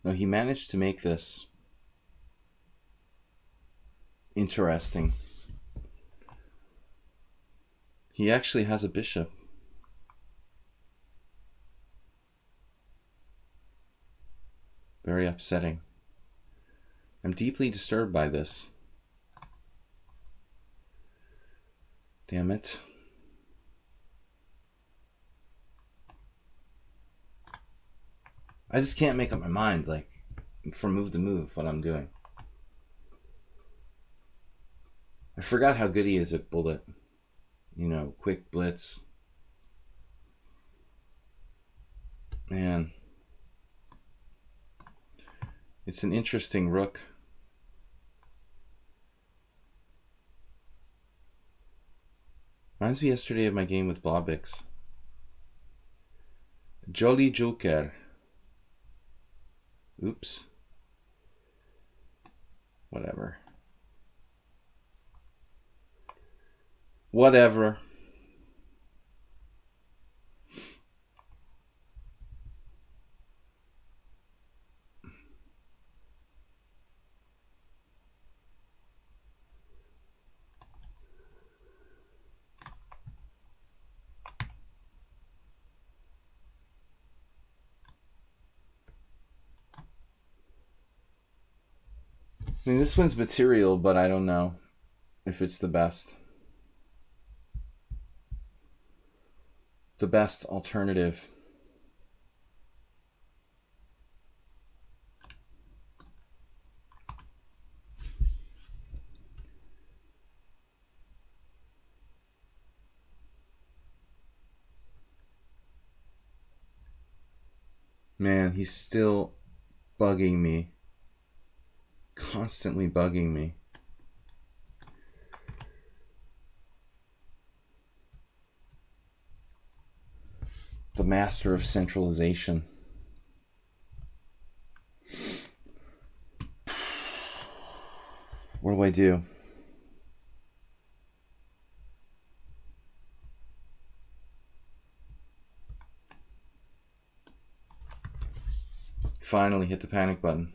No, he managed to make this interesting. He actually has a bishop. Very upsetting. I'm deeply disturbed by this. Damn it. I just can't make up my mind, like, from move to move, what I'm doing. I forgot how good he is at bullet. You know, quick blitz. Man. It's an interesting rook. Reminds me yesterday of my game with Blobix. Jolly Joker. Oops. Whatever. Whatever. I mean, this one's material, but I don't know if it's the best. The best alternative. Man, he's still bugging me. Constantly bugging me. The master of centralization. What do I do? Finally hit the panic button.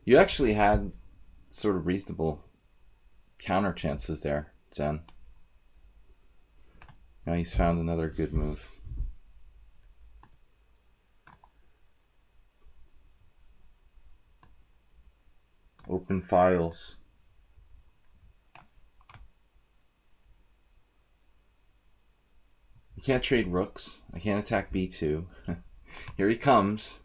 You actually had sort of reasonable counter chances there, Zen. Now he's found another good move. Open files. You can't trade rooks. I can't attack b2. Here he comes.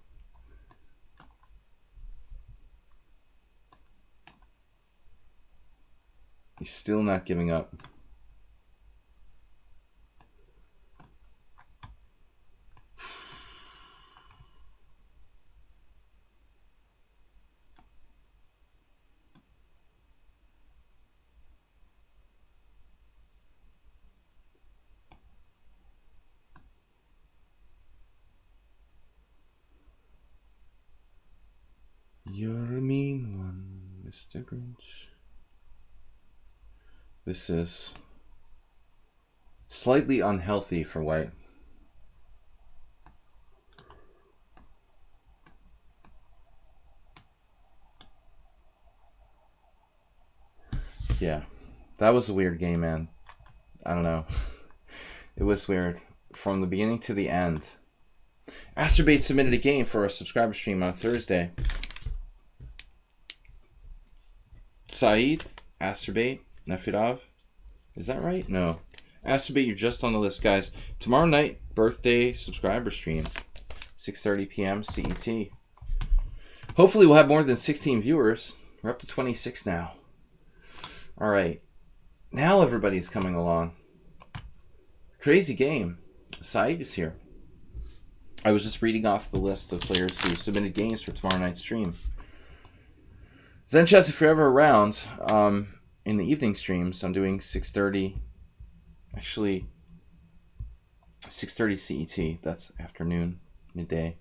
He's still not giving up. This is slightly unhealthy for white. Yeah, that was a weird game, man. I don't know. It was weird from the beginning to the end. Asterbait submitted a game for a subscriber stream on Thursday. Saeed, Asterbait, Nefidov. Is that right? No. Asterbait, you're just on the list, guys. Tomorrow night, birthday subscriber stream. 6:30 p.m. CET. Hopefully we'll have more than 16 viewers. We're up to 26 now. All right. Now everybody's coming along. Crazy game. Saeed is here. I was just reading off the list of players who submitted games for tomorrow night's stream. Zen Chess, if you're ever around, in the evening streams, I'm doing 6:30. Actually, 6:30 CET. That's afternoon, midday.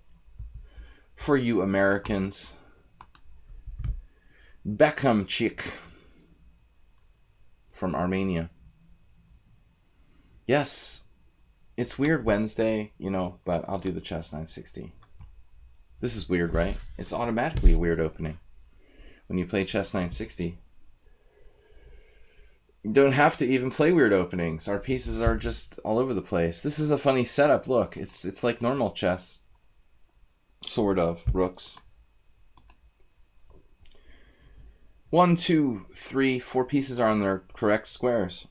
For you Americans. Beckham Chick from Armenia. Yes, it's weird Wednesday, you know, but I'll do the chess 960. This is weird, right? It's automatically a weird opening. When you play chess 960, you don't have to even play weird openings. Our pieces are just all over the place. This is a funny setup. Look, it's like normal chess. Sort of. Rooks. 1, 2, 3, 4 pieces are on their correct squares.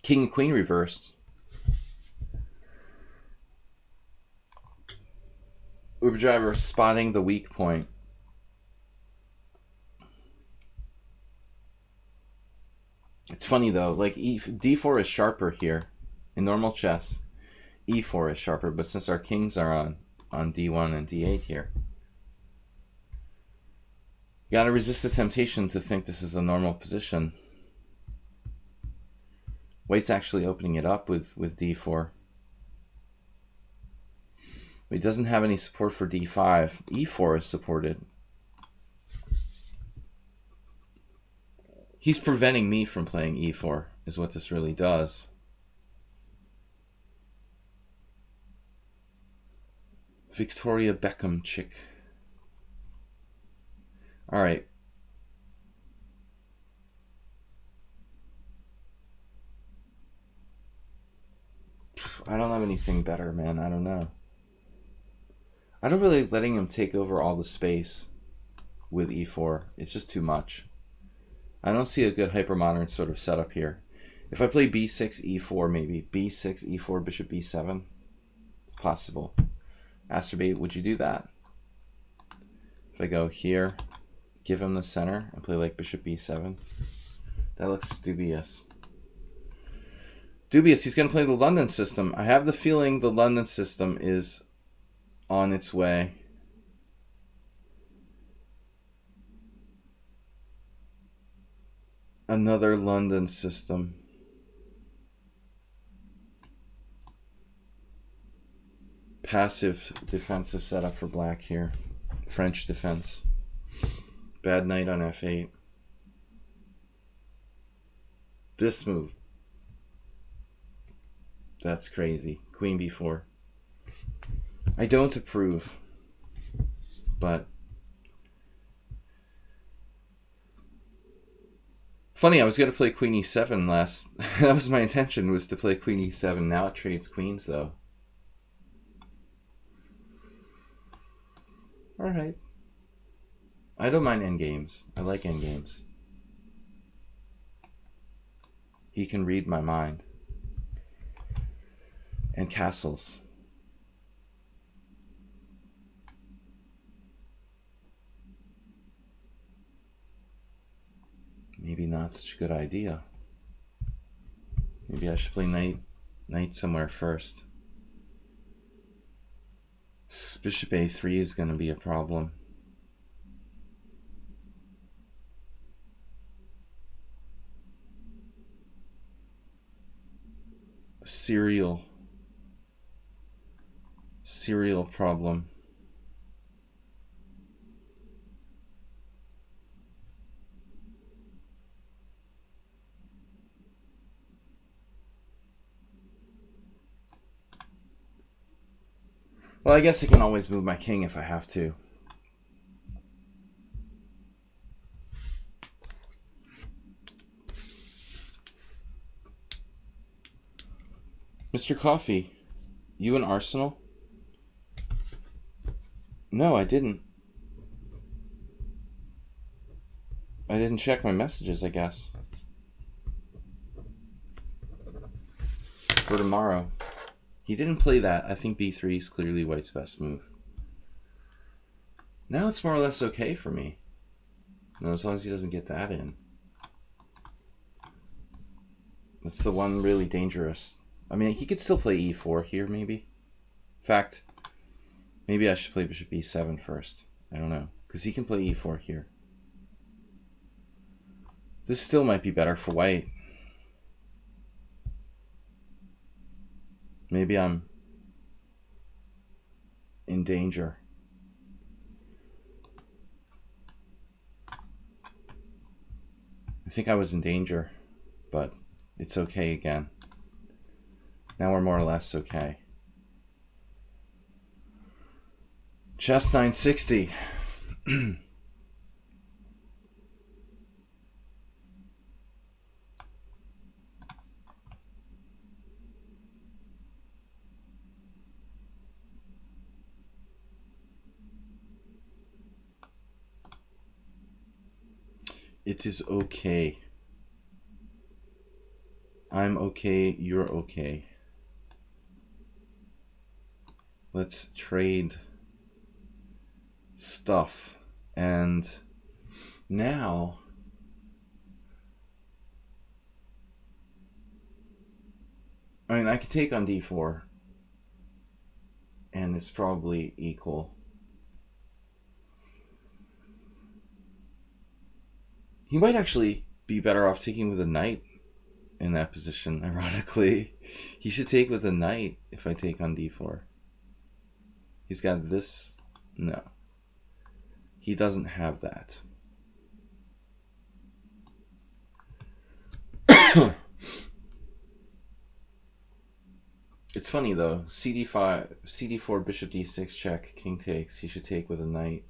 King and queen reversed. Uber driver spotting the weak point. It's funny though, like d4 is sharper here. In normal chess, e4 is sharper, but since our kings are on d1 and d8 here, you gotta resist the temptation to think this is a normal position. White's actually opening it up with d4. But he doesn't have any support for d5. e4 is supported. He's preventing me from playing e4, is what this really does. Victoria Beckham Chick. All right. I don't have anything better, man. I don't know. I don't really like letting him take over all the space with e4. It's just too much. I don't see a good hypermodern sort of setup here. If I play b6, e4, maybe b6, e4, bishop b7, it's possible. Asterbait, would you do that? If I go here, give him the center, and play like bishop b7, that looks dubious. Dubious, he's going to play the London system. I have the feeling the London system is on its way. Another London system. Passive defensive setup for black here. French defense. Bad knight on f8. This move. That's crazy. Queen b4. I don't approve. But funny, I was going to play queen e7 last. That was my intention, was to play queen e7. Now it trades queens, though. Alright. I don't mind endgames. I like endgames. He can read my mind. And castles. Maybe not such a good idea. Maybe I should play knight somewhere first. Bishop a3 is going to be a problem. Serial problem. Well, I guess I can always move my king if I have to. Mr. Coffee, you in Arsenal? No, I didn't. I didn't check my messages, I guess. For tomorrow. He didn't play that. I think b3 is clearly white's best move. Now it's more or less okay for me. No, as long as he doesn't get that in. That's the one really dangerous. I mean, he could still play e4 here, maybe. In fact, maybe I should play bishop e7 first. I don't know. Because he can play e4 here. This still might be better for white. Maybe I'm in danger. I think I was in danger, but it's okay again. Now we're more or less okay. Chess 960. It is okay. I'm okay, you're okay. Let's trade stuff. And now I mean, I could take on d4 and it's probably equal. He might actually be better off taking with a knight in that position, ironically. He should take with a knight if I take on d4. He's got this. No. He doesn't have that. It's funny though. CD5, CD4, bishop d6, check, king takes. He should take with a knight.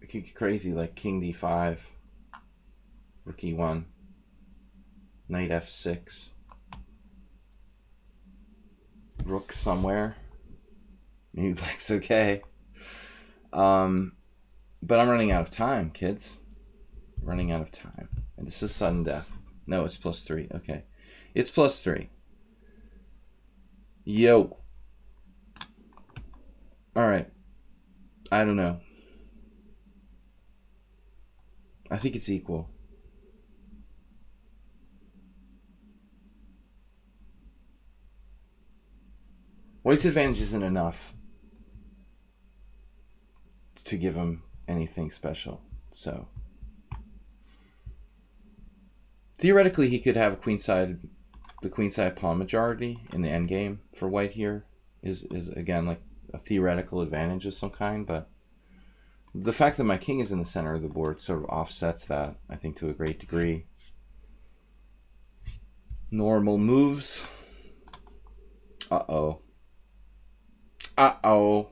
It could get crazy, like king d5, rook e1, knight f6, rook somewhere. Maybe black's okay. But I'm running out of time, kids. Running out of time. And this is sudden death. No, it's +3. Okay. It's +3. Yo. Alright. I don't know. I think it's equal. White's advantage isn't enough to give him anything special. So theoretically he could have a the queenside pawn majority in the endgame for white here is again like a theoretical advantage of some kind, but the fact that my king is in the center of the board sort of offsets that, I think, to a great degree. Normal moves. Uh-oh. Uh-oh.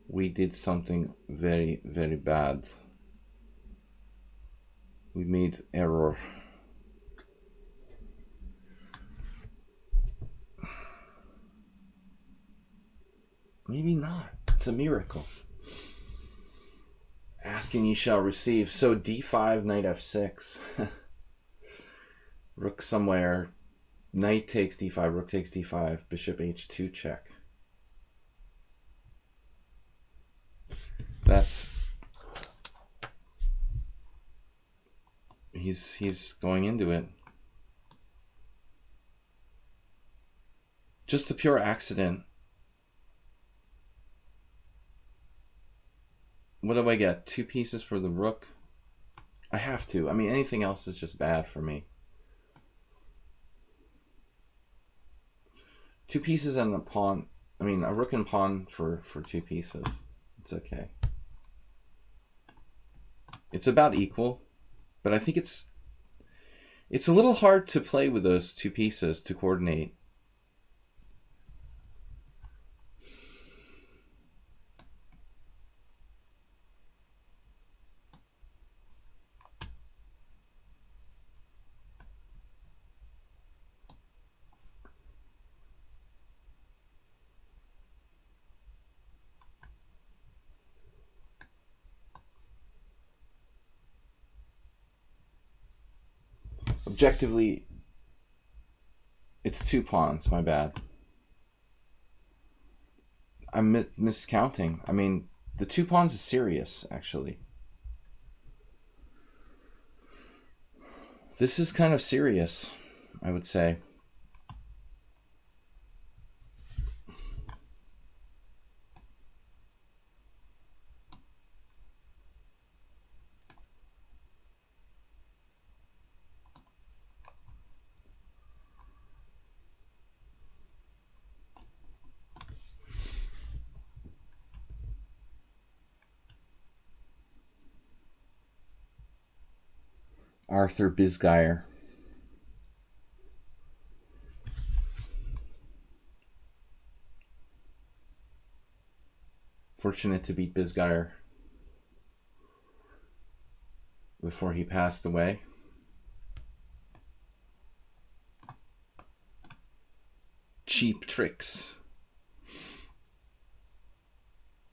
We did something very, very bad. We made error. Maybe not. It's a miracle. Asking you shall receive. So d5, knight f6. Rook somewhere. Knight takes d5, rook takes d5, bishop h2 check. That's... He's going into it. Just a pure accident. What do I get? 2 pieces for the rook? I have to. I mean, anything else is just bad for me. 2 pieces and a pawn. I mean, a rook and pawn for 2 pieces. It's okay. It's about equal, but I think it's It's a little hard to play with those two pieces to coordinate. Objectively, it's 2 pawns, my bad. I'm miscounting. I mean, the 2 pawns is serious, actually. This is kind of serious, I would say. Arthur Bisgeyer. Fortunate to beat Bisgeyer before he passed away. Cheap tricks.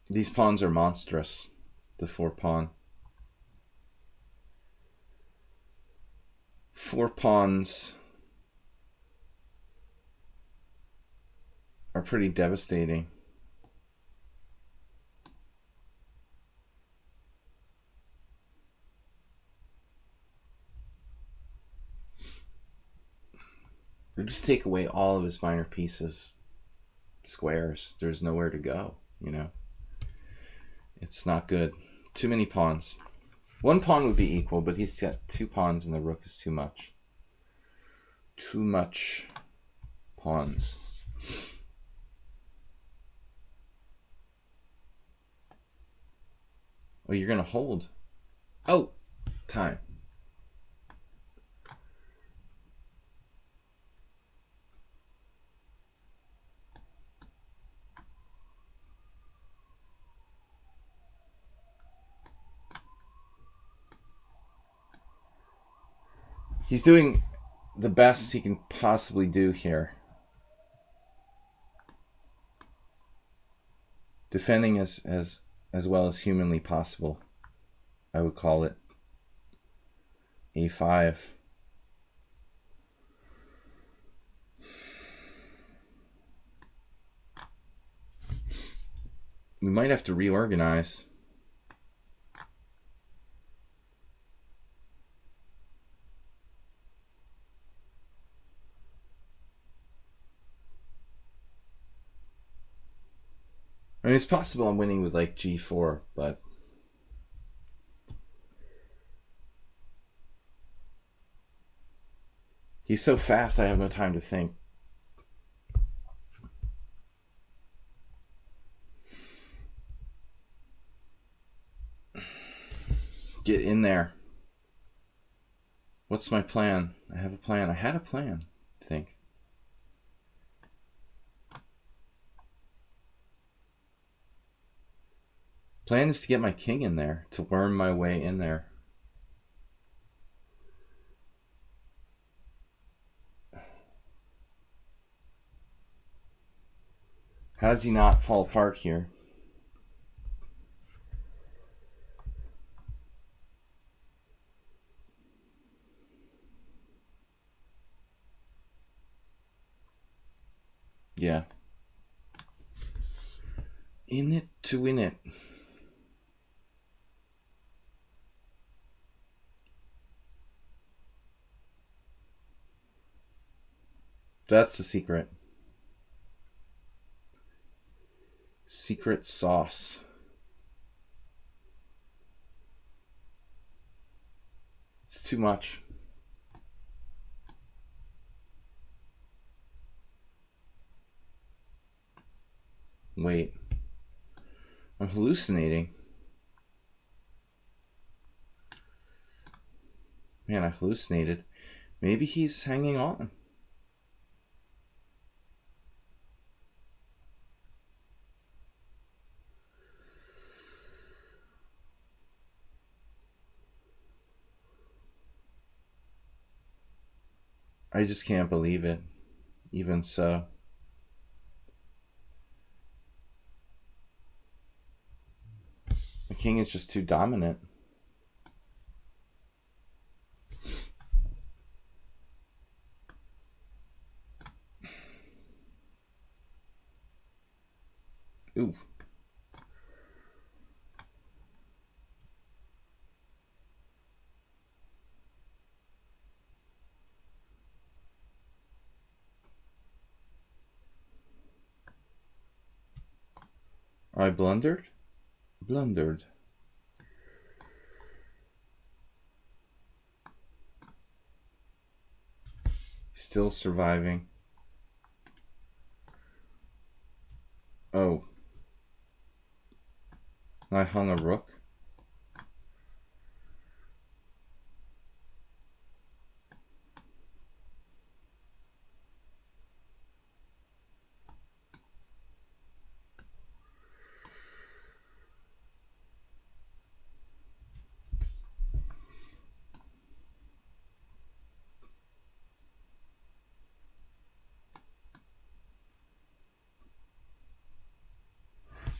These pawns are monstrous. The 4 pawn. 4 pawns are pretty devastating. They just take away all of his minor pieces, squares. There's nowhere to go, you know. It's not good. Too many pawns. 1 pawn would be equal, but he's got 2 pawns and the rook is too much. Too much pawns. Oh, you're going to hold. Oh, time. He's doing the best he can possibly do here. Defending as well as humanly possible, I would call it. A5. We might have to reorganize. I mean, it's possible I'm winning with like G4, but he's so fast I have no time to think. Get in there. What's my plan? I have a plan. I had a plan, I think. Plan is to get my king in there, to worm my way in there. How does he not fall apart here? Yeah. In it to win it. That's the secret. Secret sauce. It's too much. Wait. I'm hallucinating. Man, I hallucinated. Maybe he's hanging on. I just can't believe it. Even so. The king is just too dominant. Ooh. I blundered? Blundered. Still surviving. Oh. I hung a rook.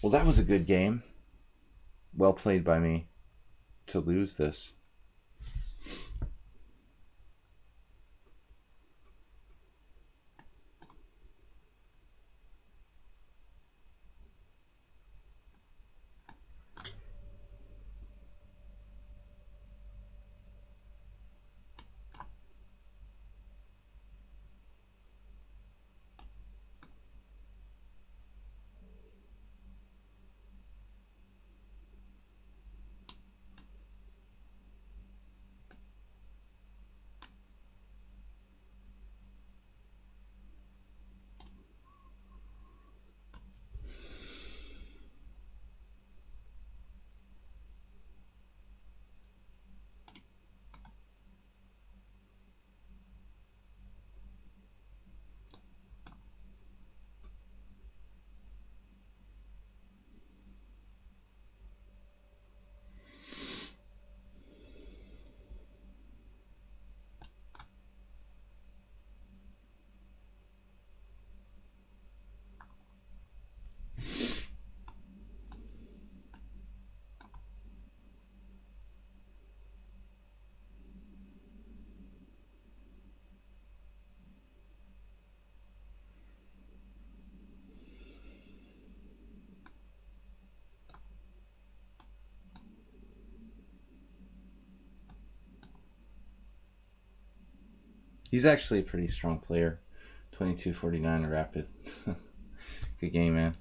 Well, that was a good game. Well played by me to lose this. He's actually a pretty strong player. 2249 rapid. Good game, man.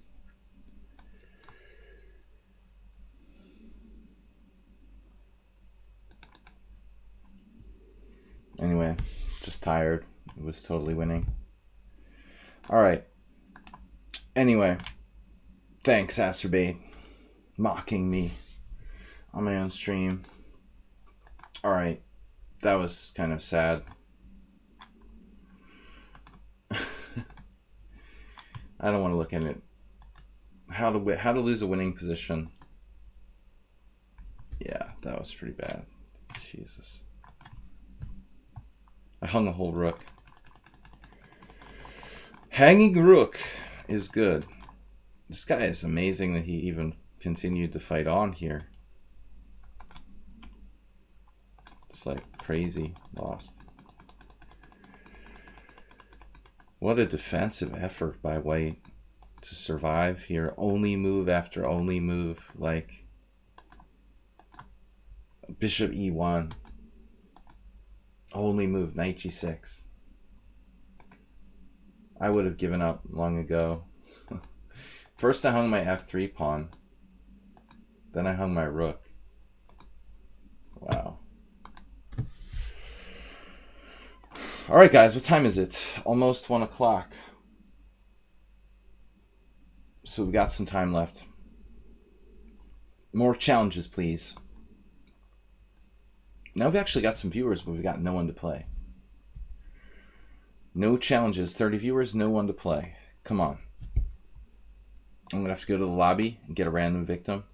Anyway, just tired. It was totally winning. Alright. Anyway. Thanks, Acerbate. Mocking me on my own stream. Alright. That was kind of sad. I don't want to look at it. How to lose a winning position. Yeah, that was pretty bad. Jesus. I hung a whole rook. Hanging rook is good. This guy is amazing that he even continued to fight on here. It's like crazy. Lost. What a defensive effort by White to survive here. Only move after only move. Like Bishop E1. Only move. Knight G6. I would have given up long ago. First I hung my F3 pawn. Then I hung my rook. Wow. Alright guys, what time is it? Almost 1 o'clock. So we got some time left. More challenges, please. Now we've actually got some viewers, but we've got no one to play. No challenges. 30 viewers, no one to play. Come on. I'm going to have to go to the lobby and get a random victim.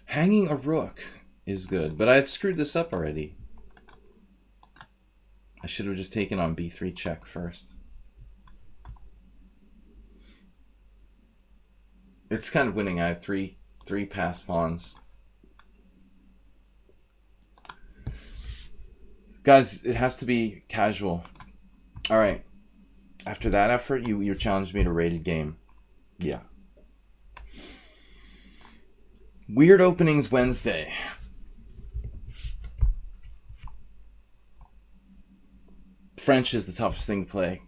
Hanging a rook is good, but I had screwed this up already. I should have just taken on b3 check first. It's kind of winning. I have three passed pawns. Guys, it has to be casual. All right. After that effort, you challenged me to rated game. Yeah. Weird openings Wednesday. French is the toughest thing to play.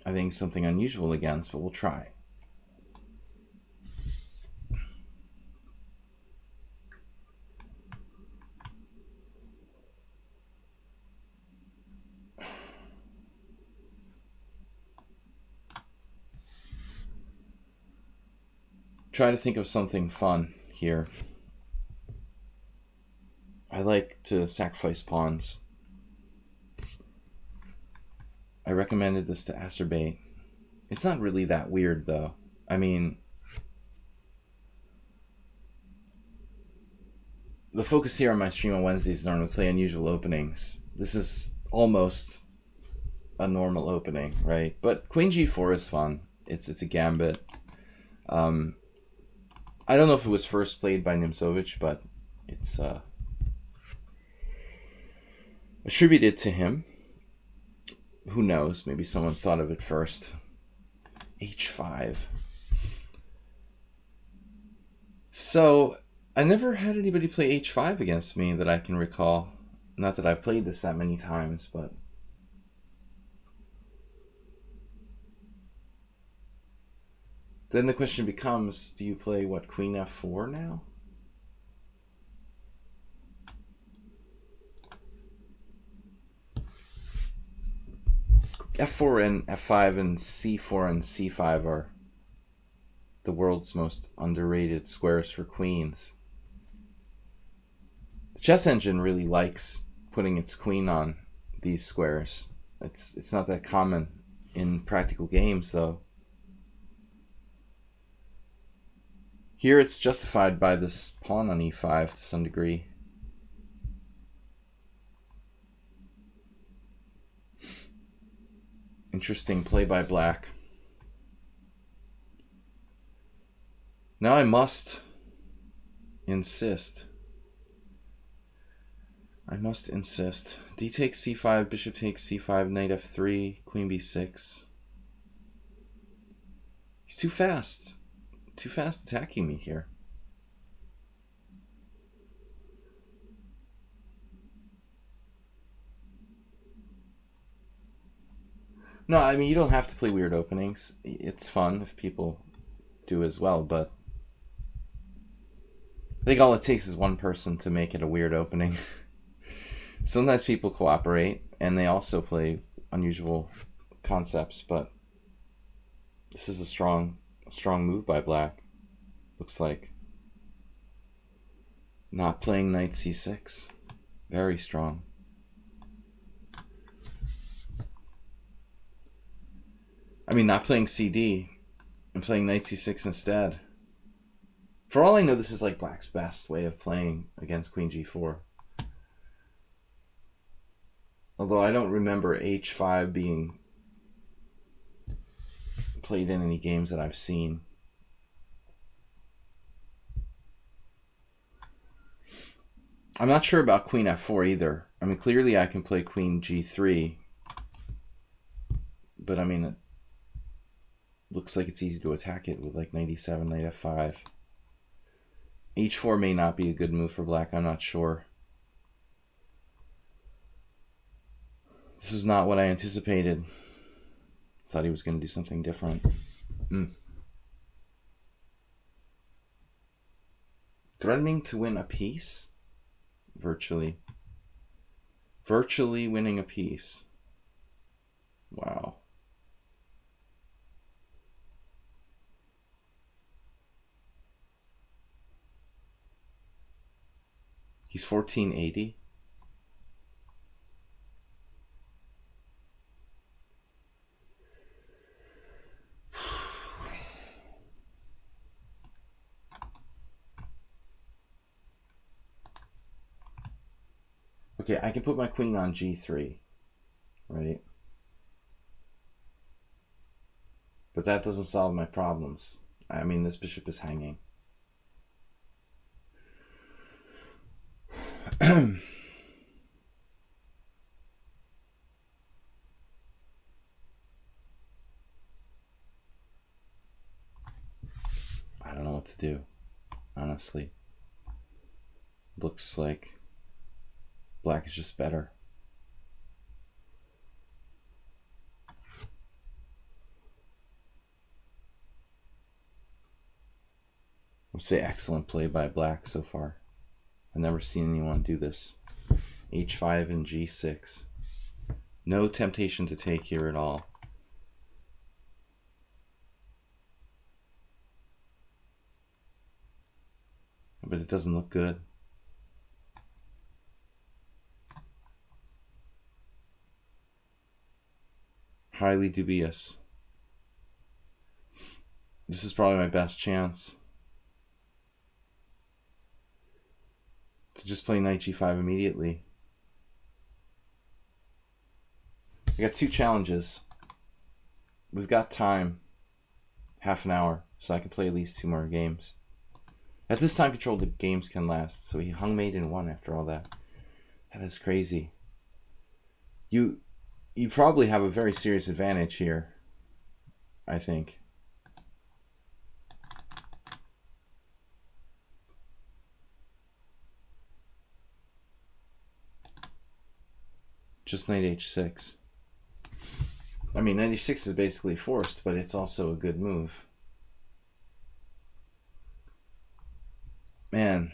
I think something unusual against, but we'll try. Try to think of something fun here. I like to sacrifice pawns. I recommended this to Acerbate. It's not really that weird, though. I mean, the focus here on my stream on Wednesdays is normally play unusual openings. This is almost a normal opening, right? But Queen G4 is fun. It's a gambit. I don't know if it was first played by Nimzovich, but it's attributed to him. Who knows? Maybe someone thought of it first. H5. So, I never had anybody play H5 against me that I can recall. Not that I've played this that many times, but... Then the question becomes, do you play, what, Queen F4 now? F4 and F5 and C4 and C5 are the world's most underrated squares for queens. The chess engine really likes putting its queen on these squares. It's not that common in practical games, though. Here it's justified by this pawn on E5 to some degree. Interesting play by black. Now I must insist. D takes C5, bishop takes C5, knight F3, queen B6. He's too fast. Too fast attacking me here. No, I mean, you don't have to play weird openings. It's fun if people do as well, but I think all it takes is one person to make it a weird opening. Sometimes people cooperate, and they also play unusual concepts, but this is a strong move by black. Looks like. Not playing knight c6. Very strong. I mean, not playing cd and playing knight c6 instead. For all I know, this is like black's best way of playing against queen g4. Although I don't remember h5 being played in any games that I've seen. I'm not sure about queen f4 either. I mean, clearly I can play queen g3. But I mean, it looks like it's easy to attack it with like knight e7, knight f5. h4 may not be a good move for black. I'm not sure. This is not what I anticipated. Thought he was going to do something different. Threatening to win a piece? Virtually winning a piece. Wow. He's 1480. Okay, I can put my queen on g3, right? But that doesn't solve my problems. I mean, this bishop is hanging. I don't know what to do, honestly. Looks like black is just better. I would say excellent play by black so far. I've never seen anyone do this. h5 and g6. No temptation to take here at all. But it doesn't look good. Highly dubious. This is probably my best chance to just play knight g5 immediately. I got 2 challenges. We've got time, half an hour, so I can play at least 2 more games. At this time control, the games can last. So he hung mate in 1 after all that. That is crazy. You probably have a very serious advantage here, I think. Just knight h6. I mean, knight h6 is basically forced, but it's also a good move. Man.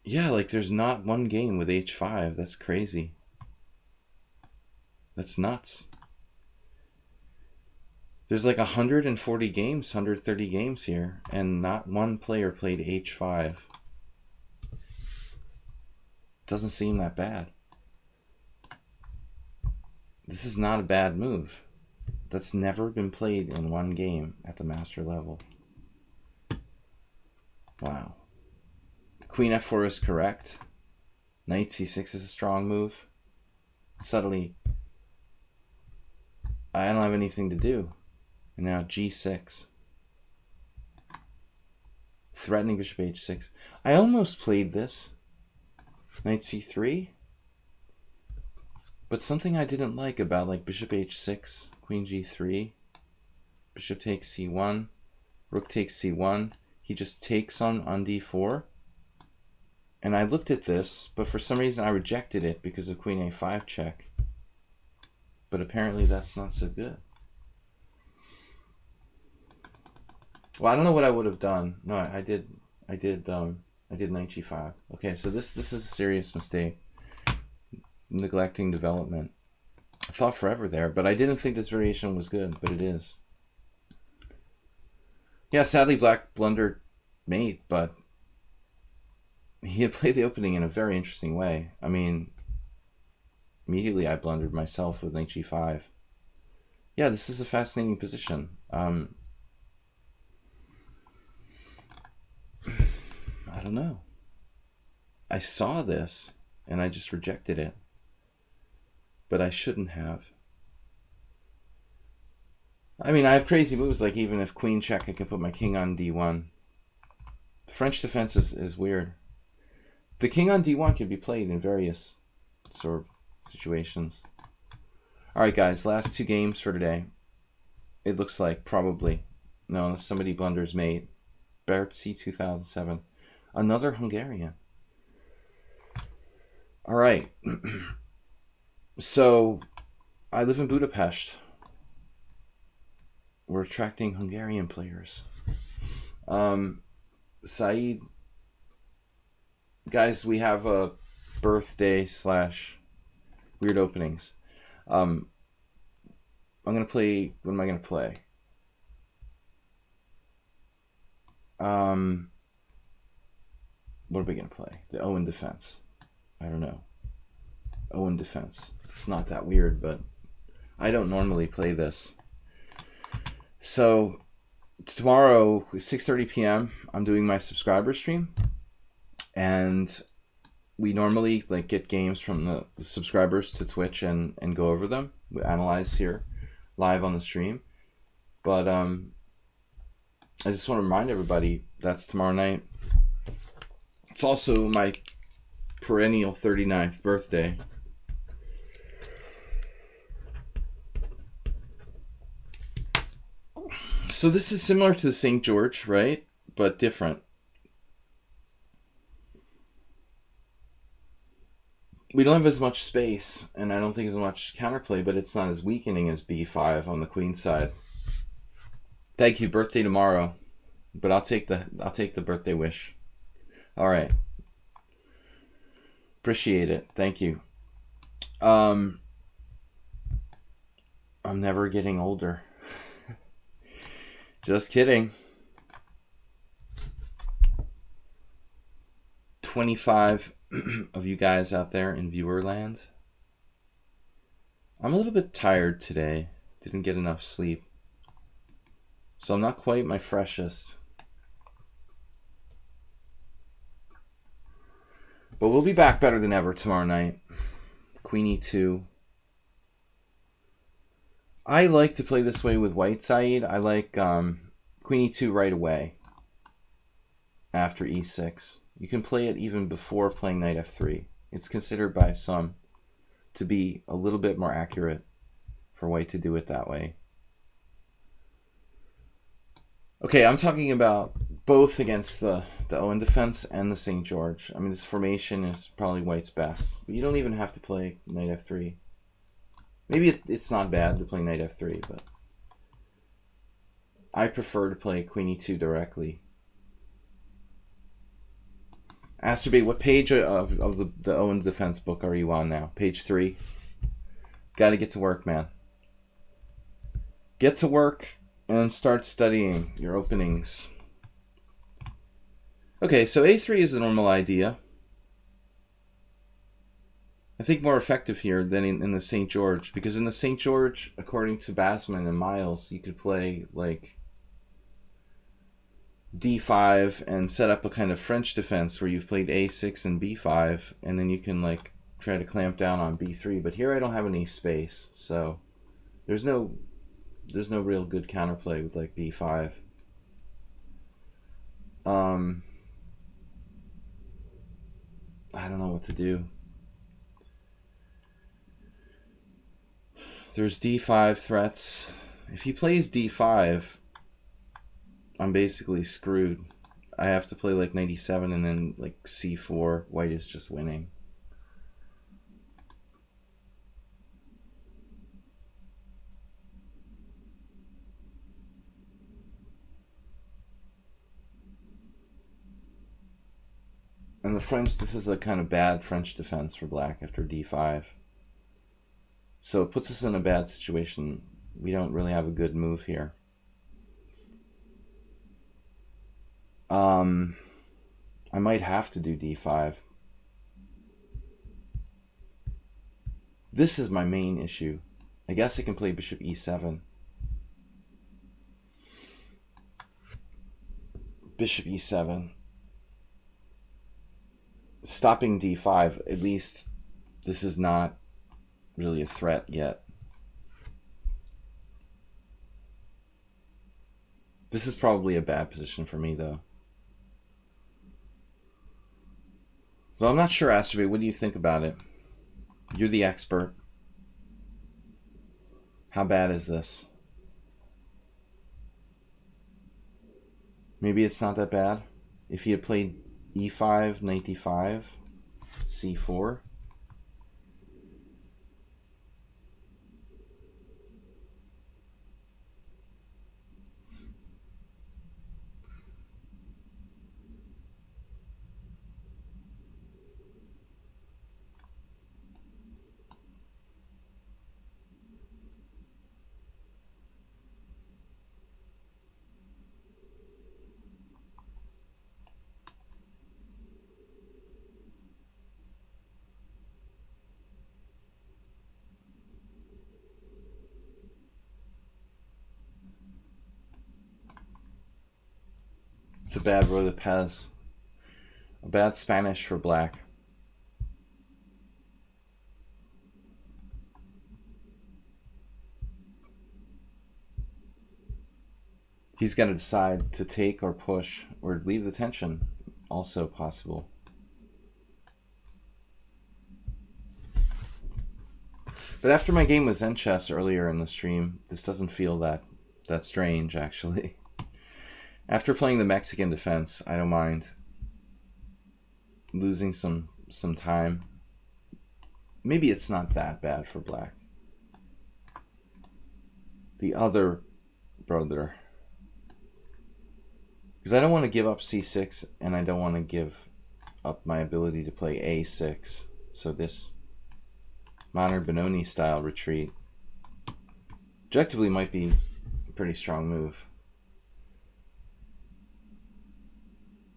Yeah, like there's not one game with h5. That's crazy. That's nuts. There's like 140 games, 130 games here, and not one player played h5. Doesn't seem that bad. This is not a bad move. That's never been played in one game at the master level. Wow. Queen f4 is correct. Knight c6 is a strong move. Suddenly, I don't have anything to do. And now g6. Threatening bishop h6. I almost played this. Knight c3. But something I didn't like about like bishop h6, queen g3, bishop takes c1, rook takes c1. He just takes on d4. And I looked at this, but for some reason I rejected it because of queen a5 check. But apparently that's not so good. Well, I don't know what I would have done. No, I did knight g5. Okay, so this is a serious mistake. Neglecting development. I thought forever there, but I didn't think this variation was good, but it is. Yeah, sadly black blundered mate, but he had played the opening in a very interesting way. I mean, immediately I blundered myself with knight g5. Yeah, this is a fascinating position. I don't know. I saw this and I just rejected it. But I shouldn't have. I mean, I have crazy moves, like even if queen check, I can put my king on d1. French defense is weird. The king on d1 can be played in various sort of situations. Alright guys, last 2 games for today. It looks like probably, no, unless somebody blunders mate. Barrett C 2007. Another Hungarian. Alright. So, I live in Budapest. We're attracting Hungarian players. Saeed, guys, we have a birthday / weird openings. I'm gonna play. What am I gonna play? What are we gonna play? The Owen defense. I don't know. Owen defense. It's not that weird, but I don't normally play this. So tomorrow, 6:30 p.m., I'm doing my subscriber stream, and we normally like get games from the subscribers to Twitch and go over them. We analyze here live on the stream. But I just want to remind everybody that's tomorrow night. It's also my perennial 39th birthday. So this is similar to the St. George, right? But different. We don't have as much space, and I don't think as much counterplay, but it's not as weakening as b5 on the queen side. Thank you, birthday tomorrow. But I'll take the birthday wish. All right. Appreciate it. Thank you. I'm never getting older. Just kidding. 25 of you guys out there in viewer land. I'm a little bit tired today. Didn't get enough sleep. So I'm not quite my freshest. But we'll be back better than ever tomorrow night. Queen e2. I like to play this way with white side. I like Queen e2 right away after e6. You can play it even before playing knight f3. It's considered by some to be a little bit more accurate for white to do it that way. Okay, I'm talking about both against the Owen defense and the St. George. I mean, this formation is probably white's best. But you don't even have to play knight f3. Maybe it's not bad to play knight f3, but I prefer to play queen e2 directly. Asterbate, what page of the Owen's defense book are you on now? Page 3? Gotta get to work, man. Get to work and start studying your openings. Okay, so a3 is a normal idea. I think more effective here than in the St. George, because in the St. George, according to Bassman and Miles, you could play like d5 and set up a kind of French defense where you've played a6 and b5, and then you can like try to clamp down on b3. But here I don't have any space, so there's no real good counterplay with like b5. I don't know what to do. There's d5 threats. If he plays d5, I'm basically screwed. I have to play like 97 and then like c4. White is just winning. And the French, this is a kind of bad French defense for black after d5. So it puts us in a bad situation. We don't really have a good move here. I might have to do d5. This is my main issue. I guess I can play bishop e7. Bishop e7. Stopping d5, at least this is not really a threat yet. This is probably a bad position for me, though. So I'm not sure, Asterbate. What do you think about it? You're the expert. How bad is this? Maybe it's not that bad. If he had played e5, knight d5, c4. It's a bad row de Pez. A bad Spanish for black. He's got to decide to take or push or leave the tension. Also possible. But after my game with Zen Chess earlier in the stream, this doesn't feel that strange, actually. After playing the Mexican defense, I don't mind losing some time. Maybe it's not that bad for black. The other brother. Because I don't want to give up c6, and I don't want to give up my ability to play a6. So this modern Benoni style retreat objectively might be a pretty strong move.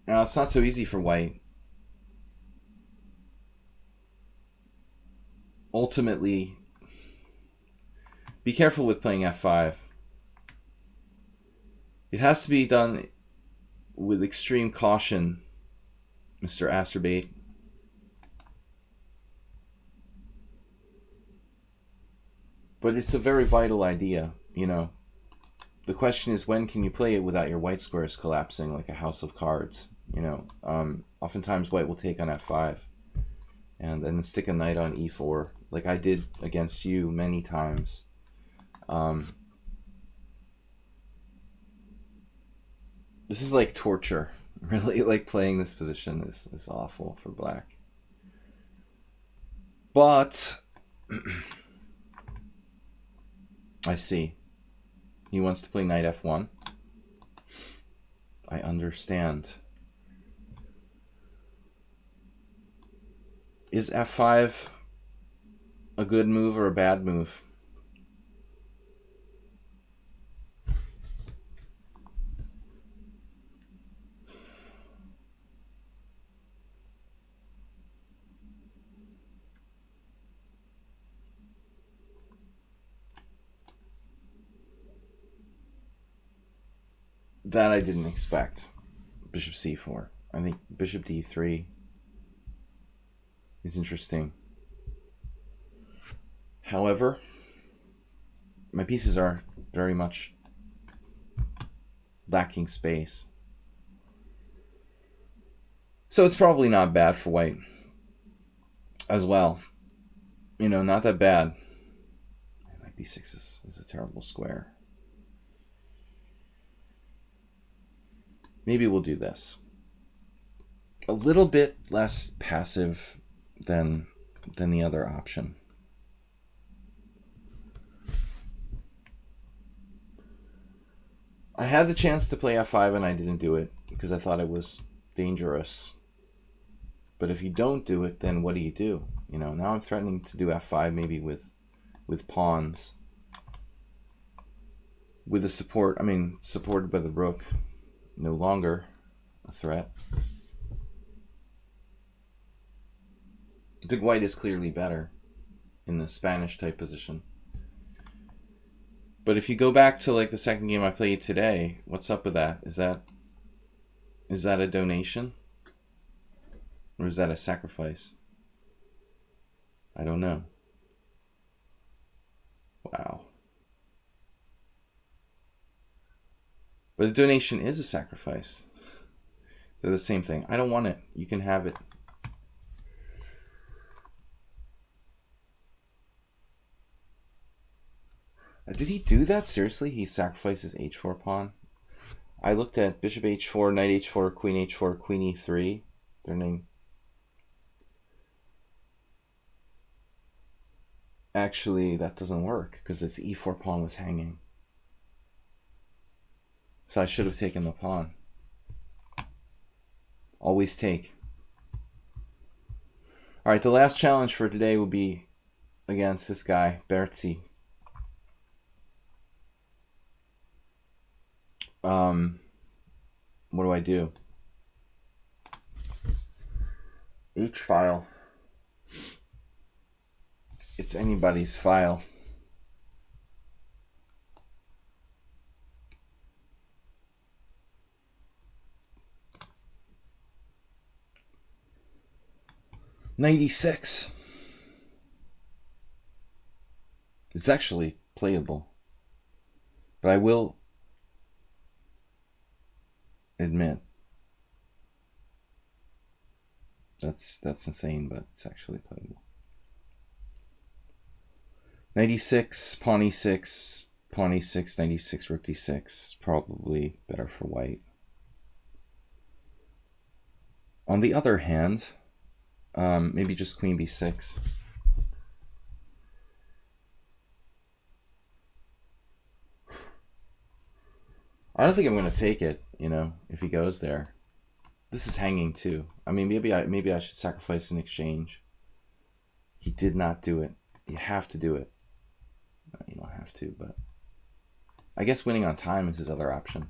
Now, it's not so easy for white. Ultimately, be careful with playing f5. It has to be done with extreme caution, Mr. Asterbate. But it's a very vital idea, you know. The question is, when can you play it without your white squares collapsing like a house of cards? You know, oftentimes white will take on f5 and then stick a knight on e4, like I did against you many times. This is like torture. Really, like playing this position is awful for black. But I see. He wants to play knight f1. I understand. Is f5 a good move or a bad move? That I didn't expect. Bishop c4. I think bishop d3 is interesting. However, my pieces are very much lacking space. So it's probably not bad for white as well. You know, not that bad. Knight b6 is a terrible square. Maybe we'll do this. A little bit less passive than the other option. I had the chance to play f5 and I didn't do it because I thought it was dangerous. But if you don't do it, then what do you do? You know, now I'm threatening to do f5 maybe with pawns. With the support, I mean, supported by the rook. No longer a threat. I think white is clearly better in the Spanish type position. But if you go back to like the second game I played today, what's up with that? Is that a donation? Or is that a sacrifice? I don't know. Wow. But a donation is a sacrifice. They're the same thing. I don't want it. You can have it. Did he do that? Seriously? He sacrifices h4 pawn? I looked at bishop h4, knight h4, queen h4, queen e3. Their name. Actually, that doesn't work because its e4 pawn was hanging. So I should have taken the pawn. Always take. All right, the last challenge for today will be against this guy, Bertzi. What do I do? H file. It's anybody's file. 96. It's actually playable. But I will admit that's insane, but it's actually playable. 96, pawn e6, pawn e6, 96, rook d6. Probably better for white. On the other hand, maybe just queen b6. I don't think I'm going to take it, you know, if he goes there. This is hanging too. I mean, maybe I should sacrifice in exchange. He did not do it. You have to do it. No, you don't have to, but I guess winning on time is his other option.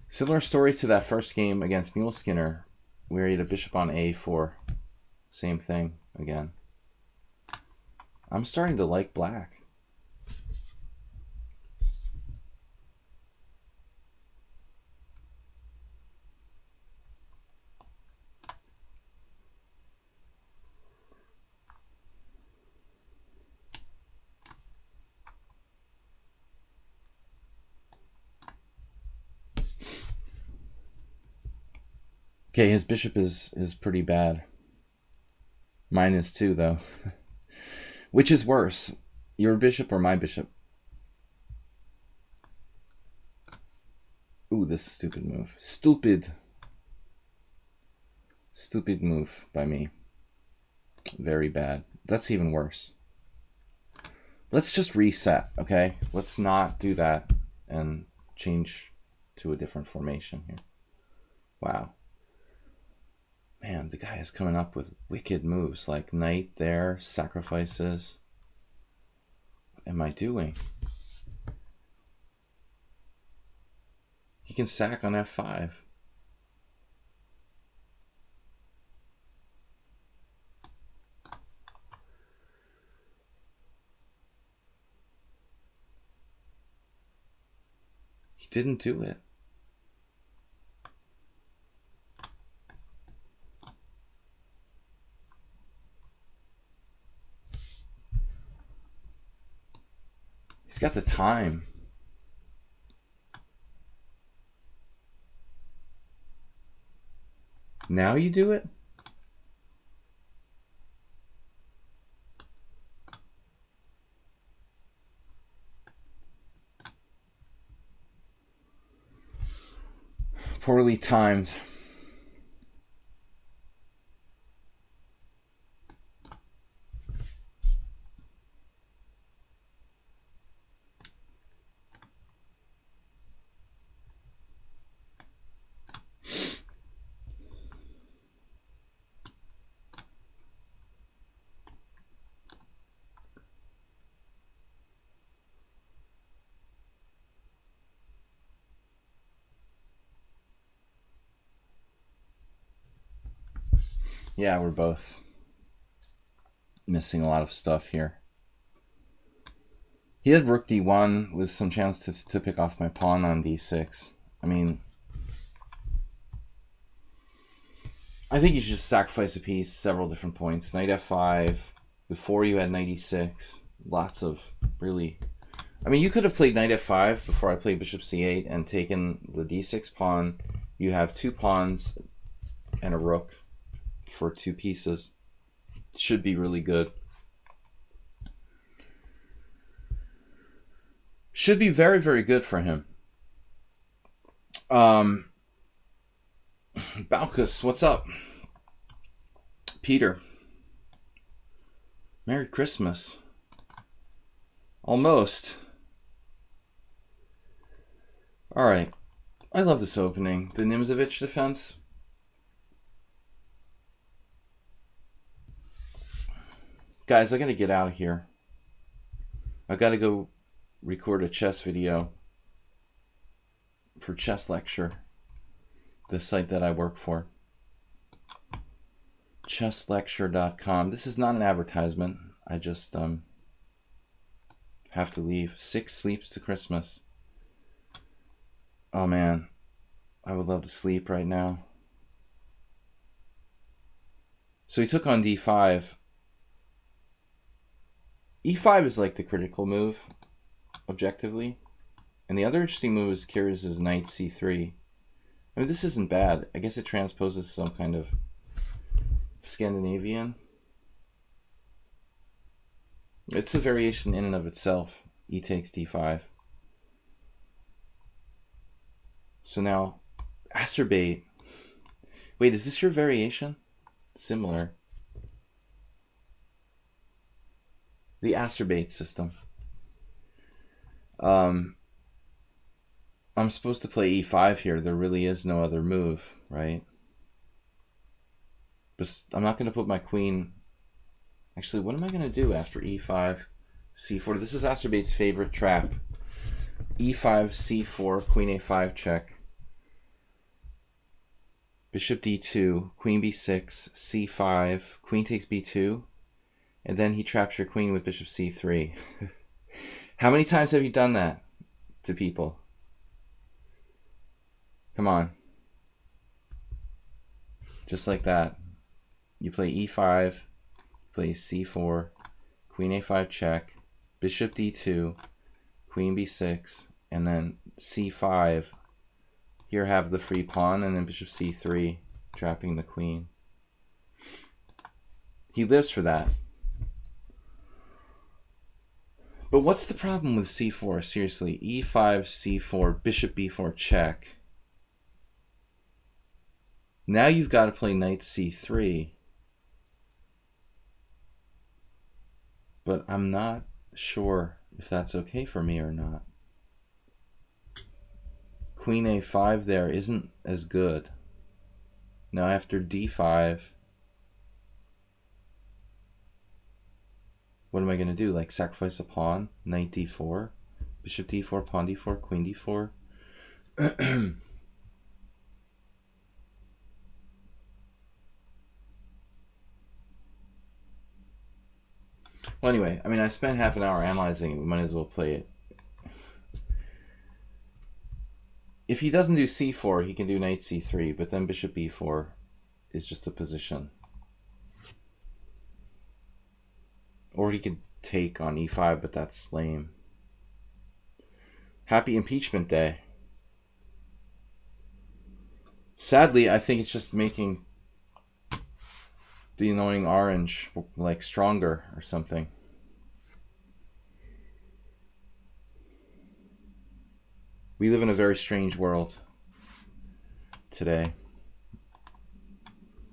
Similar story to that first game against Mule Skinner, where he had a bishop on a4. Same thing again. I'm starting to like black. Okay, his bishop is pretty bad. Mine is too, though. Which is worse, your bishop or my bishop? Ooh, this stupid move. Stupid move by me. Very bad. That's even worse. Let's just reset, okay? Let's not do that and change to a different formation here. Wow. Man, the guy is coming up with wicked moves like knight there, sacrifices. What am I doing? He can sack on f5. He didn't do it. He's got the time. Now you do it? Poorly timed. Yeah, we're both missing a lot of stuff here. He had rook d1 with some chance to pick off my pawn on d6. I mean, I think you should just sacrifice a piece, several different points. Knight f5, before you had knight e6. Lots of really... I mean, you could have played knight f5 before I played bishop c8 and taken the d6 pawn. You have two pawns and a rook for two pieces. Should be really good. Should be very, very good for him. Balkus, what's up? Peter. Merry Christmas. Almost. All right. I love this opening. The Nimzovich defense. Guys, I gotta get out of here. I gotta go record a chess video for Chess Lecture, the site that I work for. chesslecture.com. This is not an advertisement. I just have to leave. 6 sleeps to Christmas. Oh man, I would love to sleep right now. So he took on d5. e5 is like the critical move, objectively. And the other interesting move is Kyrgyz's knight c3. I mean, this isn't bad. I guess it transposes some kind of Scandinavian. It's a variation in and of itself. E takes d5. So now, acerbate. Wait, is this your variation? Similar. The acerbate system. I'm supposed to play e5 here. There really is no other move, right? But I'm not going to put my queen... Actually, what am I going to do after e5, c4? This is acerbate's favorite trap. e5, c4, queen a5 check. Bishop d2, queen b6, c5, queen takes b2, and then he traps your queen with bishop c3. How many times have you done that to people? Come on. Just like that. You play e5, play c4, queen a5 check, bishop d2, queen b6, and then c5. Here have the free pawn, and then bishop c3, trapping the queen. He lives for that. But what's the problem with c4? Seriously, e5, c4, bishop b4 check. Now you've got to play knight c3. But I'm not sure if that's okay for me or not. Queen a5 there isn't as good. Now after d5, what am I going to do? Like sacrifice a pawn? Knight d4? Bishop d4, pawn d4, queen d4? Well, anyway, I mean, I spent half an hour analyzing it. We might as well play it. If he doesn't do c4, he can do knight c3, but then bishop b4 is just a position. Or he could take on e5, but that's lame. Happy impeachment day. Sadly, I think it's just making the annoying orange like stronger or something. We live in a very strange world today.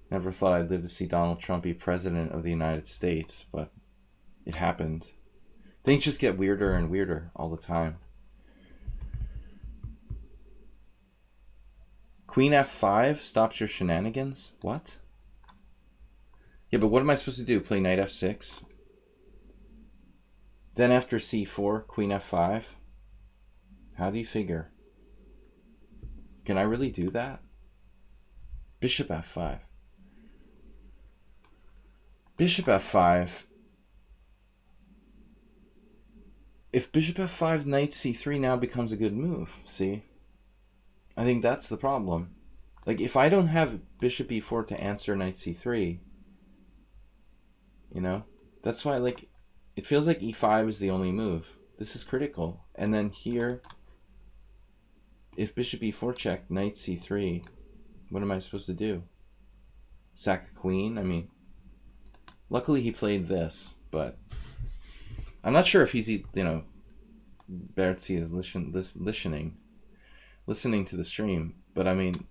Never thought I'd live to see Donald Trump be president of the United States, but it happened. Things just get weirder and weirder all the time. Queen f5 stops your shenanigans? What? Yeah, but what am I supposed to do? Play knight f6? Then after c4, queen f5? How do you figure? Can I really do that? Bishop f5. Bishop f5. If bishop f5, knight c3 now becomes a good move, see? I think that's the problem. Like, if I don't have bishop e4 to answer knight c3, you know? That's why, like, it feels like e5 is the only move. This is critical. And then here, if bishop e4 check, knight c3, what am I supposed to do? Sack a queen? I mean, luckily he played this, but I'm not sure if he's, you know, Bertzi is listening to the stream, but I mean,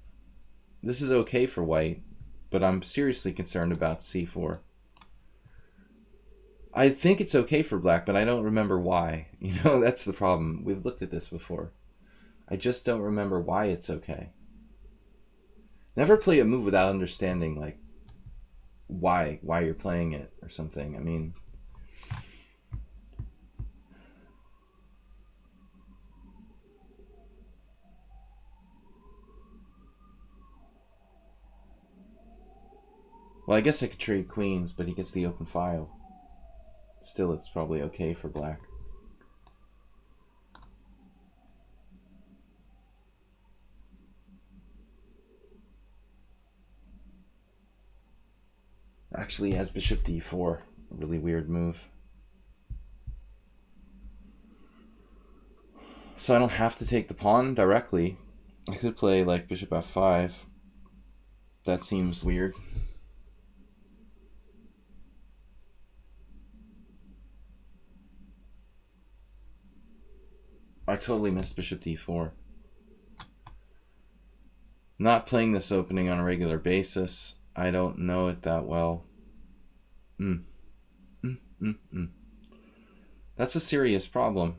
this is okay for white, but I'm seriously concerned about c4. I think it's okay for black, but I don't remember why. You know, that's the problem. We've looked at this before. I just don't remember why it's okay. Never play a move without understanding, like, why you're playing it or something. I mean, well, I guess I could trade queens, but he gets the open file. Still, it's probably okay for black. Actually, he has bishop d4. A really weird move. So I don't have to take the pawn directly. I could play like bishop f5. That seems weird. I totally missed bishop d4. Not playing this opening on a regular basis. I don't know it that well. That's a serious problem.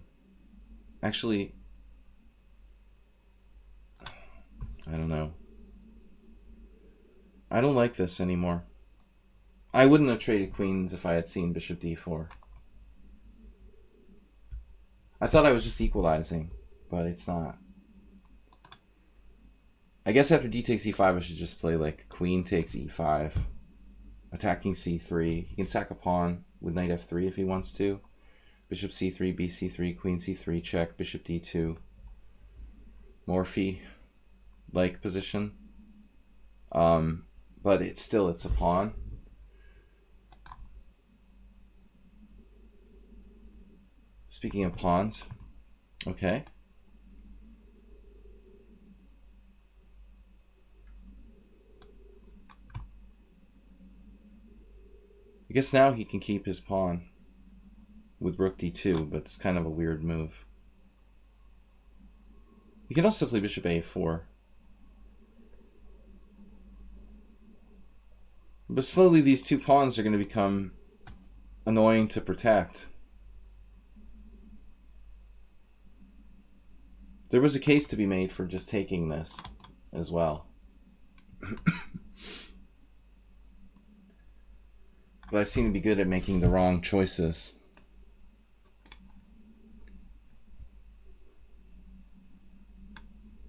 Actually, I don't know. I don't like this anymore. I wouldn't have traded queens if I had seen bishop d4. I thought I was just equalizing, but it's not. I guess after d takes e5, I should just play like queen takes e5, attacking c3. He can sack a pawn with knight f3 if he wants to. Bishop c3, bc3, queen c3, check, bishop d2. Morphy-like position. But it's a pawn. Speaking of pawns, okay. I guess now he can keep his pawn with rook d2, but it's kind of a weird move. He can also play bishop a4. But slowly these two pawns are going to become annoying to protect. There was a case to be made for just taking this as well. But I seem to be good at making the wrong choices.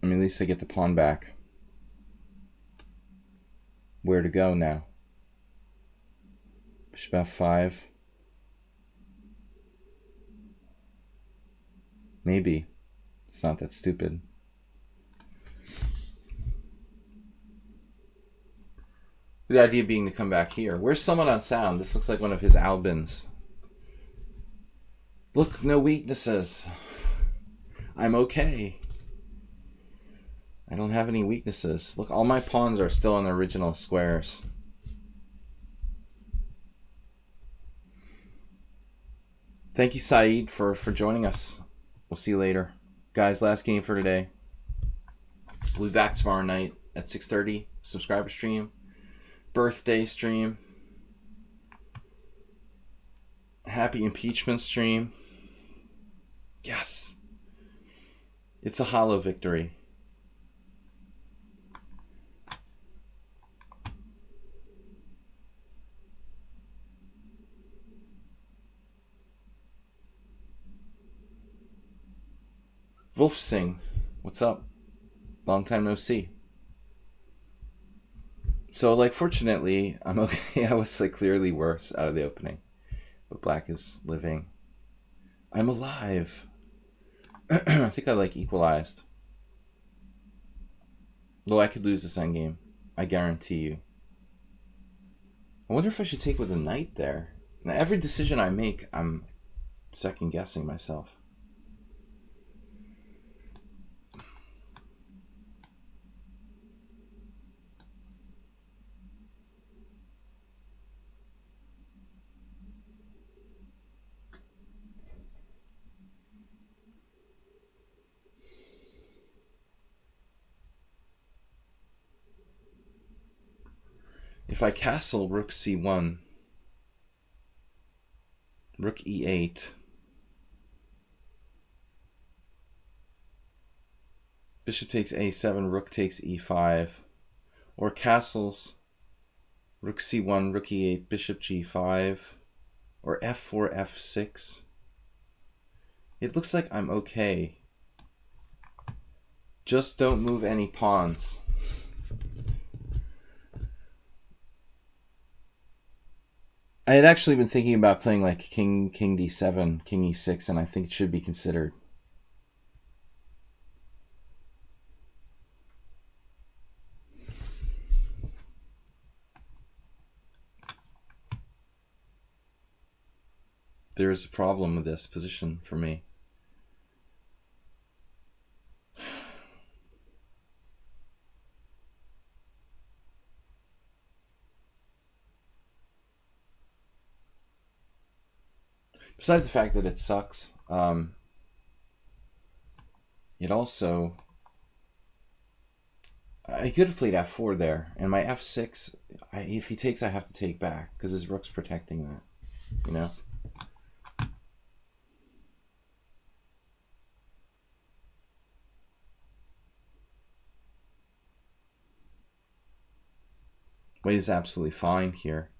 I mean, at least I get the pawn back. Where to go now? Bishop f5. Maybe. It's not that stupid. The idea being to come back here. Where's someone on sound? This looks like one of his albums. Look, no weaknesses. I'm okay. I don't have any weaknesses. Look, all my pawns are still on the original squares. Thank you, Saeed, for joining us. We'll see you later. Guys, last game for today. We'll be back tomorrow night at 6:30. Subscriber stream. Birthday stream. Happy impeachment stream. Yes. It's a hollow victory. Wolf Singh, what's up? Long time no see. So, like, fortunately, I'm okay. I was, like, clearly worse out of the opening. But black is living. I'm alive. I think I, like, equalized. Though I could lose this endgame. I guarantee you. I wonder if I should take with a knight there. Now, every decision I make, I'm second-guessing myself. If I castle rook c1, rook e8, bishop takes a7, rook takes e5, or castles rook c1, rook e8, bishop g5, or f4, f6, it looks like I'm okay. Just don't move any pawns. I had actually been thinking about playing like king d7, king e6, and I think it should be considered. There's a problem with this position for me. Besides the fact that it sucks, it also... I could have played f4 there, and my f6, if he takes, I have to take back, because his rook's protecting that, you know? White is absolutely fine here.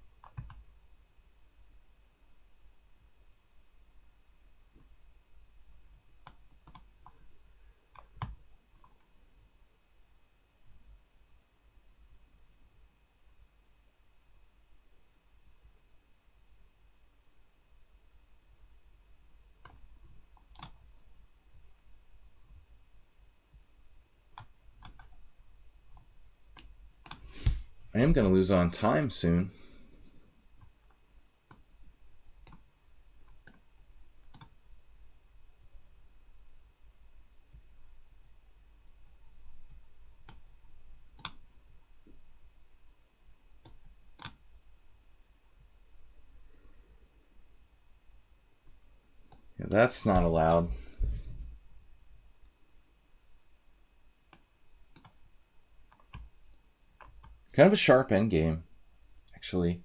I am going to lose on time soon. Yeah, that's not allowed. Kind of a sharp endgame, actually.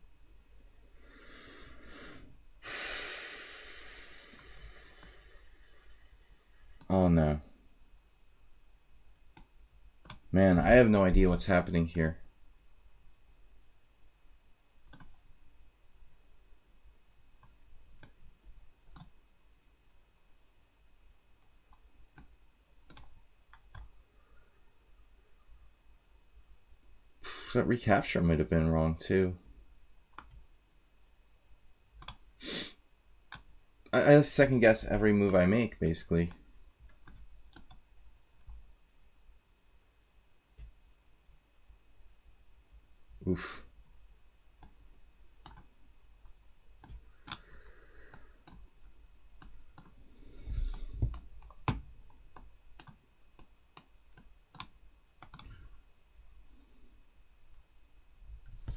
Oh no. Man, I have no idea what's happening here. That recapture might have been wrong too. I second guess every move I make, basically. Oof.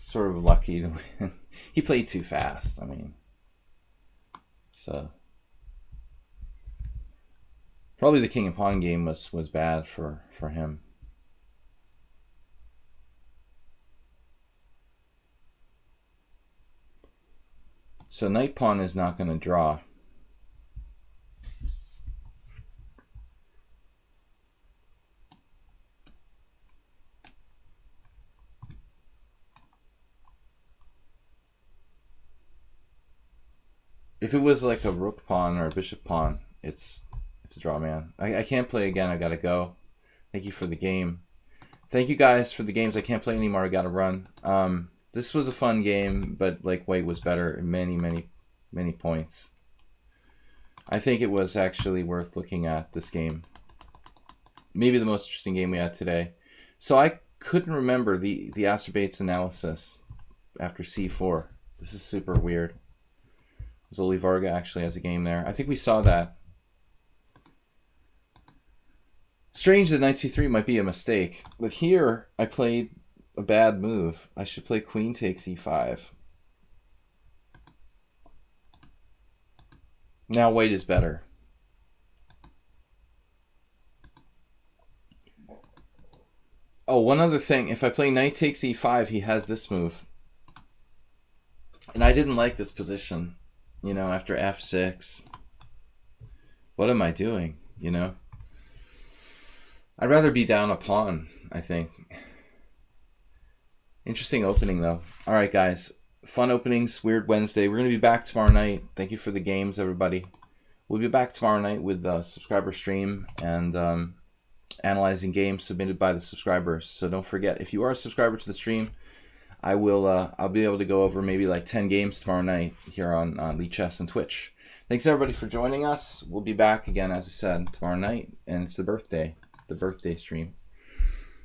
Sort of lucky to win. He played too fast. I mean, it's probably the king and pawn game was bad for him. So knight pawn is not going to draw. If it was like a rook pawn or a bishop pawn, it's a draw, man. I can't play again. I gotta go. Thank you for the game. Thank you guys for the games. I can't play anymore. I gotta run. This was a fun game, but like white was better in many points. I think it was actually worth looking at this game. Maybe the most interesting game we had today. So I couldn't remember the Astor-Bates analysis after c4. This is super weird. Zoli Varga actually has a game there. I think we saw that. Strange that knight c3 might be a mistake, but here I played a bad move. I should play queen takes e5. Now white is better. Oh, one other thing. If I play knight takes e5, he has this move. And I didn't like this position. You know, after f6. What am I doing, you know? I'd rather be down a pawn, I think. Interesting opening, though. All right, guys. Fun openings, weird Wednesday. We're going to be back tomorrow night. Thank you for the games, everybody. We'll be back tomorrow night with a subscriber stream and analyzing games submitted by the subscribers. So don't forget, if you are a subscriber to the stream, I will. I'll be able to go over maybe like 10 games tomorrow night here on Lead Chess and Twitch. Thanks everybody for joining us. We'll be back again, as I said, tomorrow night, and it's the birthday stream.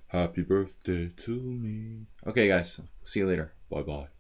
Happy birthday to me. Okay, guys. See you later. Bye bye.